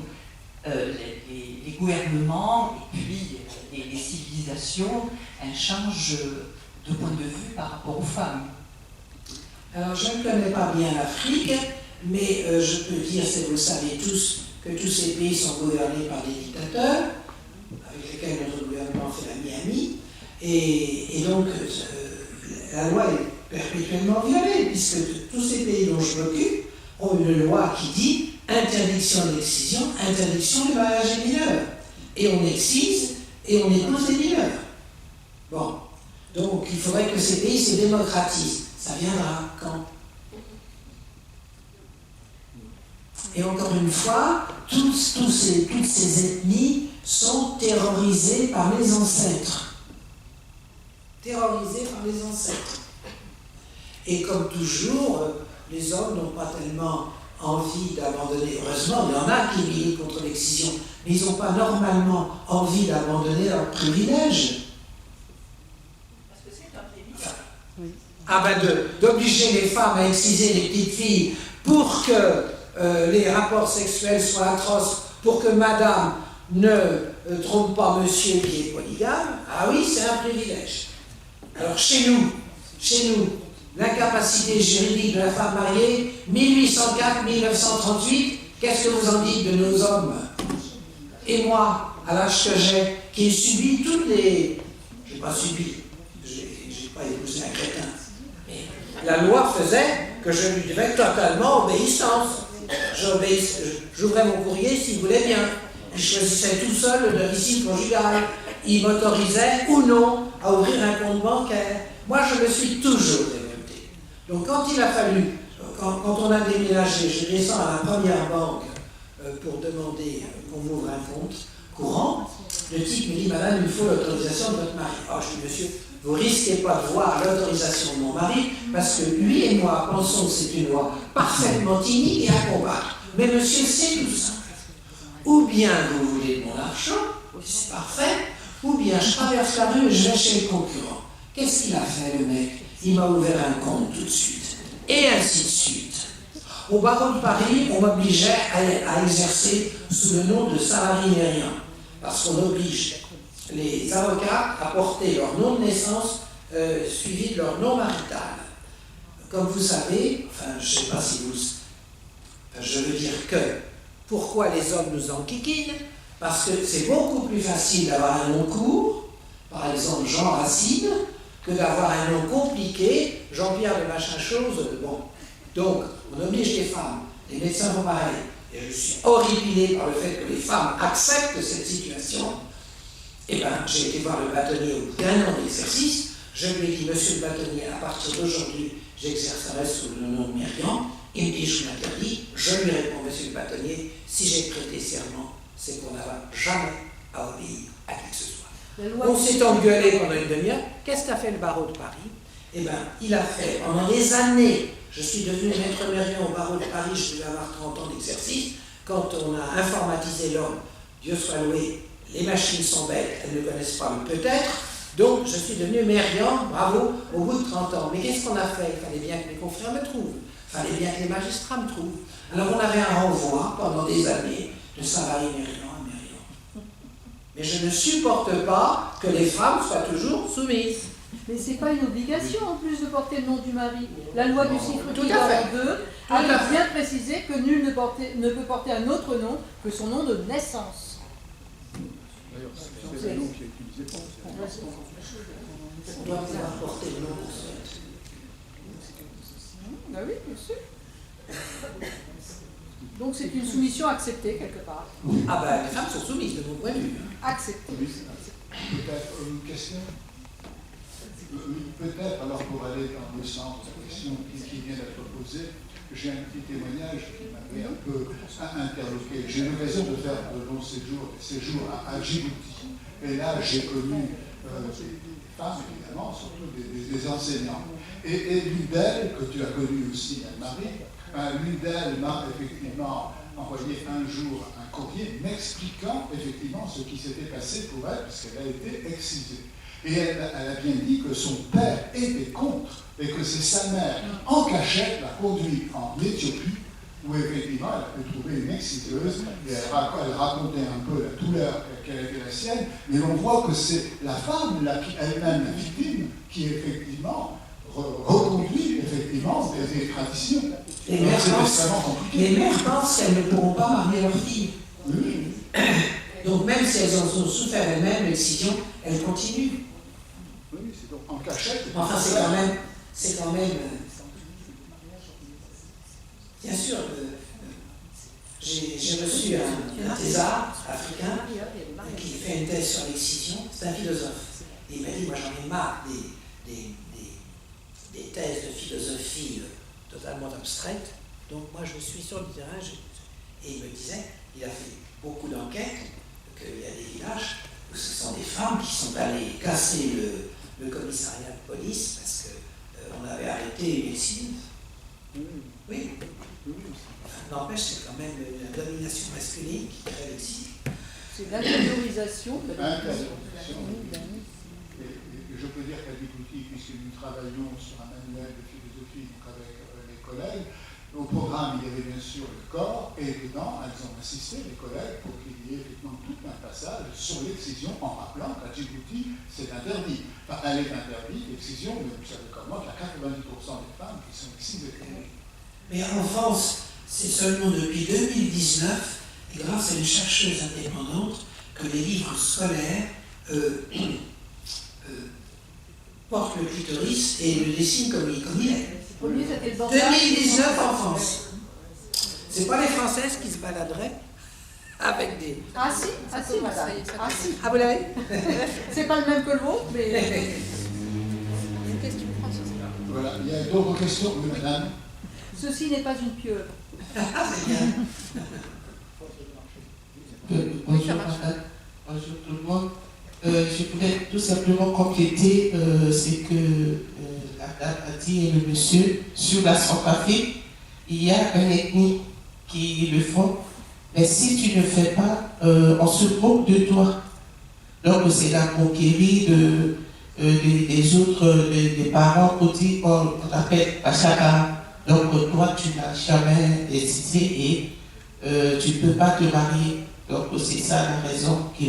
les gouvernements et puis les civilisations changent de point de vue par rapport aux femmes. Alors, je ne connais pas bien l'Afrique, mais je peux dire, vous le savez tous, que tous ces pays sont gouvernés par des dictateurs, avec lesquels notre gouvernement fait l'ami-ami, et donc la loi est perpétuellement violée, puisque tous ces pays dont je m'occupe ont une loi qui dit interdiction d'excision, interdiction du mariage des mineurs. Et on excise et on épouse des mineurs. Bon, donc il faudrait que ces pays se démocratisent. Ça viendra quand? Et encore une fois, toutes ces ethnies sont terrorisées par les ancêtres. Terrorisées par les ancêtres. Et comme toujours, les hommes n'ont pas tellement envie d'abandonner. Heureusement, il y en a qui militent contre l'excision, mais ils n'ont pas normalement envie d'abandonner leurs privilèges. Parce que c'est un privilège. Ah ben d'obliger les femmes à exciser les petites filles pour que les rapports sexuels soient atroces, pour que madame ne trompe pas monsieur qui est polygame, ah oui, c'est un privilège. Alors chez nous, l'incapacité juridique de la femme mariée, 1804-1938, qu'est-ce que vous en dites de nos hommes? Et moi, à l'âge que j'ai, qui ai subi toutes les... Je n'ai pas subi, j'ai pas épousé un crétin. Mais la loi faisait que je lui devais totalement obéissance. J'ouvrais mon courrier s'il voulait bien. Il choisissait tout seul le domicile conjugal. Il m'autorisait ou non à ouvrir un compte bancaire. Moi, je me suis toujours révolté. Donc, quand il a fallu, quand on a déménagé, je descends à la première banque pour demander qu'on m'ouvre un compte courant. Le type me dit, madame, il faut l'autorisation de votre mari. Ah, je dis, monsieur, vous risquez pas de voir l'autorisation de mon mari, parce que lui et moi pensons que c'est une loi parfaitement inique et à combattre. Mais monsieur, c'est tout ça. Ou bien vous voulez de mon argent, c'est parfait, ou bien je traverse la rue et je vais chez le concurrent. Qu'est-ce qu'il a fait, le mec? Il m'a ouvert un compte tout de suite. Et ainsi de suite. Au barreau de Paris, on m'obligeait à exercer sous le nom de salarié aérien, parce qu'on oblige les avocats à porter leur nom de naissance suivi de leur nom marital. Comme vous savez, enfin, je ne sais pas si vous... Enfin, je veux dire que, pourquoi les hommes nous enquiquinent? Parce que c'est beaucoup plus facile d'avoir un nom court, par exemple Jean Racine, que d'avoir un nom compliqué, Jean-Pierre de machin chose, bon. Donc, on oblige les femmes, les médecins font pareil. Et je suis horripilé par le fait que les femmes acceptent cette situation. Eh bien, j'ai été voir le bâtonnier au bout d'un an d'exercice. Je lui ai dit, monsieur le bâtonnier, à partir d'aujourd'hui, j'exercerai sous le nom de Myriam. Il me dit, je m'interdis. Je lui réponds, monsieur le bâtonnier, si j'ai prêté serment, c'est pour n'avoir jamais à obéir à qui que ce soit. On s'est engueulé pendant une demi-heure. Qu'est-ce qu'a fait le barreau de Paris? Eh bien, il a fait pendant des années. Je suis devenu maître Myriam au barreau de Paris, je devais avoir 30 ans d'exercice. Quand on a informatisé l'homme, Dieu soit loué, les machines sont bêtes, elles ne connaissent pas le peut-être. Donc, je suis devenu Myriam, bravo, au bout de 30 ans. Mais qu'est-ce qu'on a fait? Il fallait bien que mes confrères me trouvent. Il fallait bien que les magistrats me trouvent. Alors, on avait un renvoi pendant des années de salarié Myriam à Myriam. Mais je ne supporte pas que les femmes soient toujours soumises. Mais c'est pas une obligation en plus de porter le nom du mari. La loi du chiffre qui va en deux a bien précisé que nul ne peut porter un autre nom que son nom de naissance. D'ailleurs, c'est le nom qui est utilisé pour On doit pouvoir porter le nom pour ça. Ben oui, bien sûr. Donc c'est une soumission acceptée quelque part. Ah ben, les femmes sont soumises de mon point de vue. Acceptée. Peut-être une question. Peut-être, alors pour aller dans le sens de la question qui vient d'être posée, j'ai un petit témoignage qui m'avait un peu interloqué. J'ai eu l'occasion de faire de longs séjours à Djibouti. Et là, j'ai connu des femmes, évidemment, surtout des enseignants. Et l'une d'elles, que tu as connue aussi, Anne-Marie, l'une d'elles m'a effectivement envoyé un jour un courrier m'expliquant effectivement ce qui s'était passé pour elle, puisqu'elle a été excisée. Et elle a bien dit que son père était contre et que c'est sa mère, en cachette, l'a conduit en Éthiopie, où effectivement elle a pu trouver une exciseuse et elle racontait un peu la douleur qu'elle était la sienne, mais on voit que c'est la femme, elle-même la victime, qui effectivement reconduit effectivement des traditions. Les mères pensent qu'elles ne pourront pas marier leur fille. Oui. Donc même si elles en ont souffert elles-mêmes, l'excision, elles continuent. Oui, c'est donc en cachette. Enfin, c'est quand même. Bien sûr, j'ai reçu un thésard africain qui fait une thèse sur l'excision. C'est un philosophe. Et il m'a dit, moi j'en ai marre des thèses de philosophie totalement abstraite. Donc moi je suis sur le terrain et il me disait, il a fait beaucoup d'enquêtes, qu'il y a des villages où ce sont des femmes qui sont allées casser le commissariat de police parce qu'on avait arrêté une excive. Oui. Enfin, n'empêche, c'est quand même la domination masculine qui crée l'excive. C'est l'intériorisation de la Et je peux dire qu'à Djibouti, puisque nous travaillons sur un manuel de philosophie donc avec les collègues, au programme, il y avait bien sûr le corps, et dedans, elles ont insisté, les collègues, pour qu'il y ait effectivement tout un passage sur l'excision, en rappelant qu'à Djibouti, c'est interdit. Enfin, elle est interdite, l'excision, mais vous savez comme moi qu'il y a 90% des femmes qui sont excisées. Mais en France, c'est seulement depuis 2019, et grâce à une chercheuse indépendante, que les livres scolaires portent le clitoris et le dessinent comme il est. 2019 en France. C'est pas les Françaises qui se baladeraient avec des... Ah si, madame. Ah si. Ah, vous l'avez? C'est pas le même que le vôtre, mais... Voilà, il y a d'autres questions, oui, madame. Ceci n'est pas une pieuvre. Bonjour madame, bonjour tout le monde. Je voulais tout simplement compléter ce que la dame a dit et le monsieur sur la Centrafrique. Il y a une ethnie qui le font, mais si tu ne fais pas, on se moque de toi. Donc c'est la conquérie des autres, des parents qu'on appelle Pachaka. Donc toi tu n'as jamais hésité et tu ne peux pas te marier. Donc c'est ça la raison que...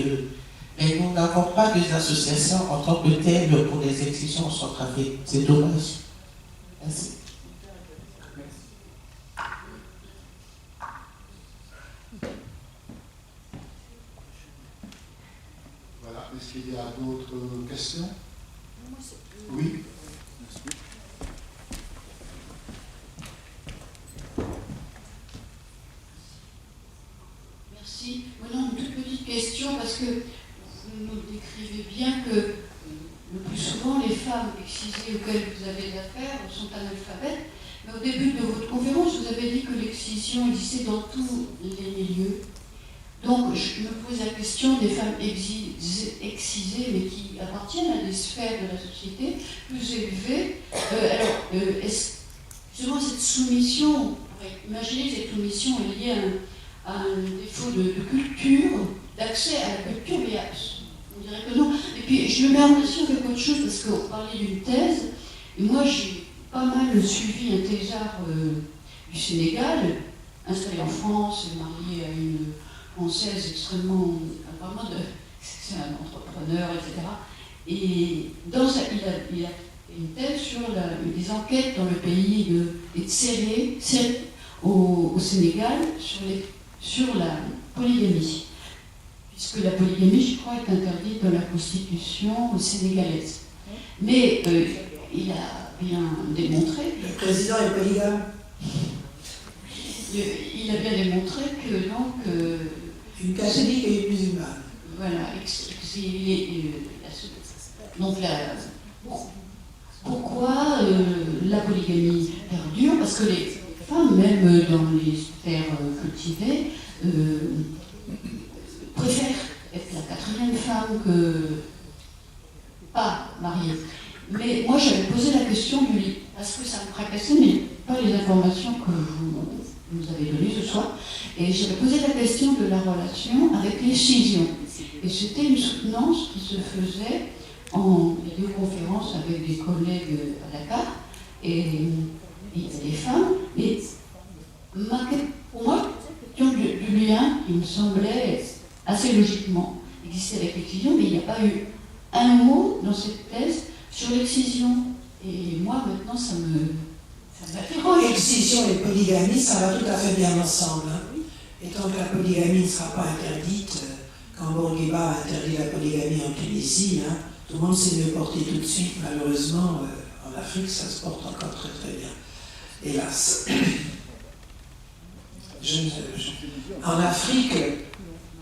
Mais nous n'avons pas d'association en tant que telle pour les excisions en Centrafrique. C'est dommage. Merci. Voilà, est-ce qu'il y a d'autres questions? Oui. Merci. Maintenant, une toute petite question, parce que vous nous décrivez bien que le plus souvent, les femmes excisées auxquelles vous avez affaire sont analphabètes. Mais au début de votre conférence, vous avez dit que l'excision existait dans tous les milieux. Donc, je me pose la question des femmes excisées, mais qui appartiennent à des sphères de la société plus élevées. Est-ce justement cette soumission, on pourrait imaginer cette soumission est liée à un défaut de culture, d'accès à la culture, mais on dirait que non. Et puis, je me mets en relation avec autre chose, parce qu'on parlait d'une thèse, et moi, j'ai pas mal suivi un thésard du Sénégal, installé en France, marié à une Française extrêmement, vraiment, c'est un entrepreneur, etc. Et dans ça, il a une thèse sur des enquêtes dans le pays des Tséré au Sénégal sur la polygamie. Puisque la polygamie, je crois, est interdite dans la constitution sénégalaise. Mais il a bien démontré... Le président est polygame. Il a bien démontré que donc... une catholique et une musulmane. Voilà, donc pourquoi la polygamie perdure? Parce que les femmes, même dans les sphères cultivées, préfèrent être la quatrième femme que pas mariée. Mais moi j'avais posé la question du lit, parce que ça me tracassait, mais pas les informations que vous nous avez données ce soir. Et j'avais posé la question de la relation avec l'excision. Et c'était une soutenance qui se faisait en vidéoconférence avec des collègues à Dakar, et il y avait des femmes, et pour moi, du lien qui me semblait assez logiquement exister avec l'excision, mais il n'y a pas eu un mot dans cette thèse sur l'excision. Et moi, maintenant, ça m'interroge. L'excision et polygamie, ça va tout à fait bien ensemble. Hein. Et tant que la polygamie ne sera pas interdite, quand Bourguiba a interdit la polygamie en Tunisie, hein, tout le monde s'est mieux porté tout de suite. Malheureusement, en Afrique, ça se porte encore très très bien. Hélas. En Afrique,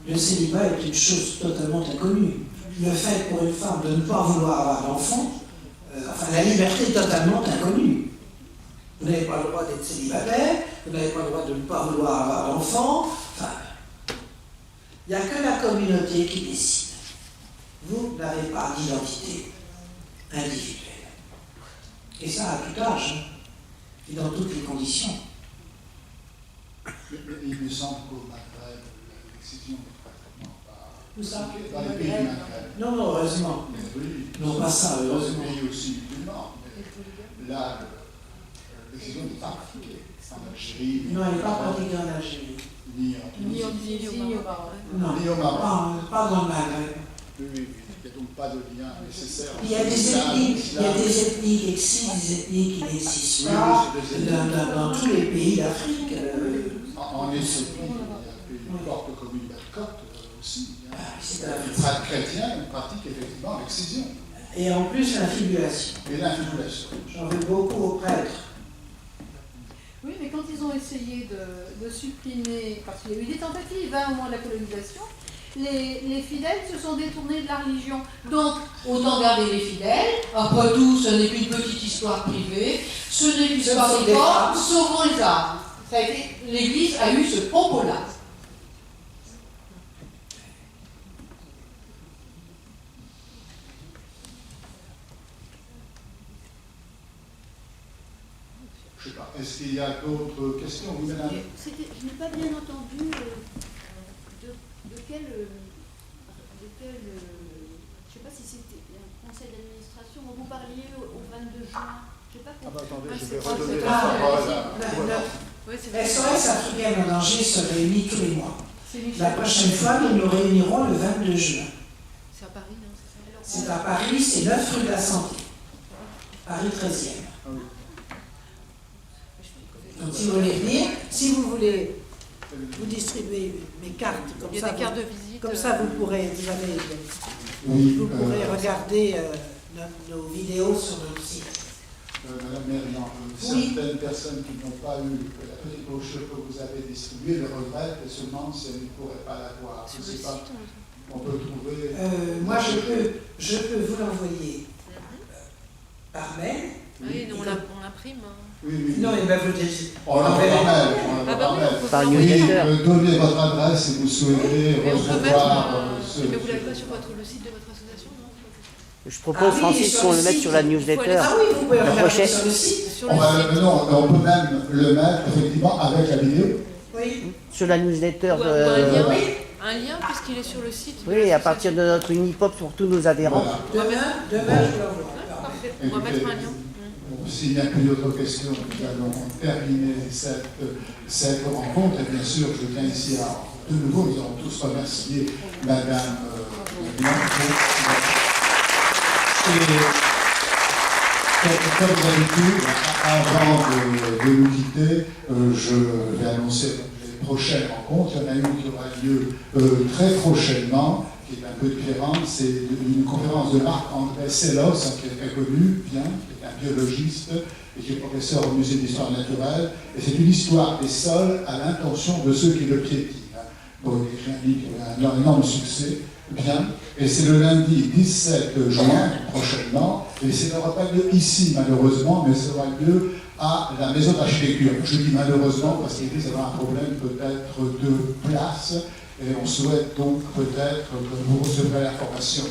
le célibat est une chose totalement inconnue. Le fait pour une femme de ne pas vouloir avoir d'enfant, enfin la liberté est totalement inconnue. Vous n'avez pas le droit d'être célibataire, vous n'avez pas le droit de ne pas vouloir avoir d'enfants. Enfin, il n'y a que la communauté qui décide. Vous n'avez pas d'identité individuelle. Et ça à tout âge, hein, et dans toutes les conditions. Il me semble qu'au Maghreb, l'excision n'est pratiquement pas. Où ça? Dans les pays du Maghreb. Non, non, heureusement. Oui, Non, pas ça, heureusement. Dans les pays aussi musulmans. Là, l'excision n'est pas pratiquée. En Algérie. Non, elle n'est pas pratiquée en Algérie. Ni en Tunisie. Ni au Maroc. Non, Ni au Maroc. pas dans le Maghreb. Oui, oui, il n'y a donc pas de lien nécessaire. Il y a des ethnies qui existent, des ethnies qui n'existent pas dans tous les pays d'Afrique. En Éthiopie, il y a une forte communauté copte aussi. C'est Les chrétiens pratiquent effectivement l'excision. Et en plus, l'infibulation. Et l'infibulation. J'en veux beaucoup aux prêtres. Oui, mais quand ils ont essayé de supprimer, parce qu'il y a eu des tentatives au moment de la colonisation, les fidèles se sont détournés de la religion. Donc, autant garder les fidèles. Après tout, ce n'est qu'une petite histoire privée. Ce n'est qu'une histoire des corps, sauvons les âmes. L'Église a eu ce propos-là. Je ne sais pas, est-ce qu'il y a d'autres questions, oui, madame? Je n'ai pas bien entendu de quel je ne sais pas si c'était un conseil d'administration, vous parliez au 22 juin. Je sais pas Ah bah attendez, je c'est vais quoi, redonner c'est la parole. SOS Africaine en danger se réunit tous les mois. La prochaine fois, nous nous réunirons le 22 juin. C'est à Paris, non? C'est à Paris, c'est 9 rue de la Santé. Paris 13e. Donc si vous voulez venir, si vous voulez vous distribuer mes cartes, comme Il y a ça, des cartes de visite. comme ça vous pourrez, vous pourrez regarder nos vidéos sur notre site. Madame Mérian, certaines personnes qui n'ont pas eu la petite brochure que vous avez distribuée le regrettent et se demandent si elles ne pourraient pas la voir. Je ne sais pas. On peut trouver. Moi, je peux vous l'envoyer par mail. Oui, on l'imprime. Oui, oui. Non, mais ben, vous dites. On l'a par mail. Par newsletter. Donnez votre adresse si vous souhaitez recevoir ce. Mais vous l'avez pas sur le site de votre association, non? Je propose, Francis, qu'on le mette sur la newsletter. Ah oui, vous pouvez le prochaine. sur le site. On peut même le mettre effectivement avec la vidéo. Oui. Sur la newsletter Ou un lien puisqu'il est sur le site. Oui, à partir de notre Unipop pour tous nos adhérents. Demain, je l'envoie. Parfait, on va mettre un lien. S'il n'y a plus d'autres questions, nous allons terminer cette rencontre. Et bien sûr, je tiens ici à, de nouveau, nous allons tous remercier Madame Et comme d'habitude, avant de nous quitter, je vais annoncer les prochaines rencontres. Il y en a une qui aura lieu très prochainement, qui est un peu différente. C'est une conférence de Marc-André Sellos, qui est très connu, bien, qui est un biologiste et qui est professeur au musée d'histoire naturelle. Et c'est une histoire des sols à l'intention de ceux qui le piétinent. Donc, il écrit un livre qui a un énorme succès. Bien, et c'est le lundi 17 juin prochainement, et ça n'aura pas lieu ici malheureusement, mais ça aura lieu à la maison d'architecture. Je dis malheureusement parce qu'il risque d'avoir un problème peut-être de place, et on souhaite donc peut-être que vous recevrez l'information,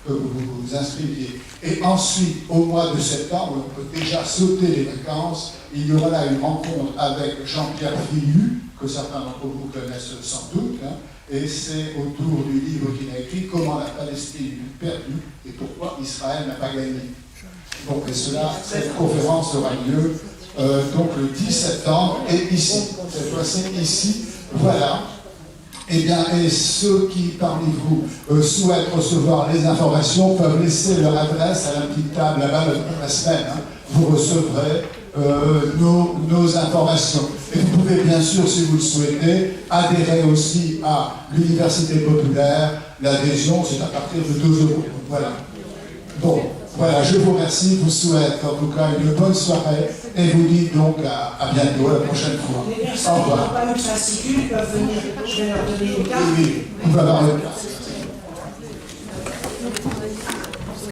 que vous vous inscriviez. Et ensuite, au mois de septembre, on peut déjà sauter les vacances, il y aura là une rencontre avec Jean-Pierre Fillu, que certains d'entre vous connaissent sans doute, et c'est autour du livre qu'il a écrit, Comment la Palestine fut perdue et pourquoi Israël n'a pas gagné. Donc, et cela, cette conférence aura lieu donc le 10 septembre, et ici, cette fois-ci ici, voilà. Eh bien, et ceux qui parmi vous souhaitent recevoir les informations peuvent laisser leur adresse à la petite table là-bas la semaine. Vous recevrez nos informations. Et vous pouvez bien sûr, si vous le souhaitez, adhérer aussi à l'Université populaire. L'adhésion, c'est à partir de 2 €. Voilà. Bon, voilà, je vous remercie, vous souhaite en tout cas une bonne soirée et vous dis donc à bientôt, à la prochaine fois. Les personnes qui n'ont pas eu de fascicule peuvent venir, je vais leur donner une carte. Oui, vous pouvez avoir une carte.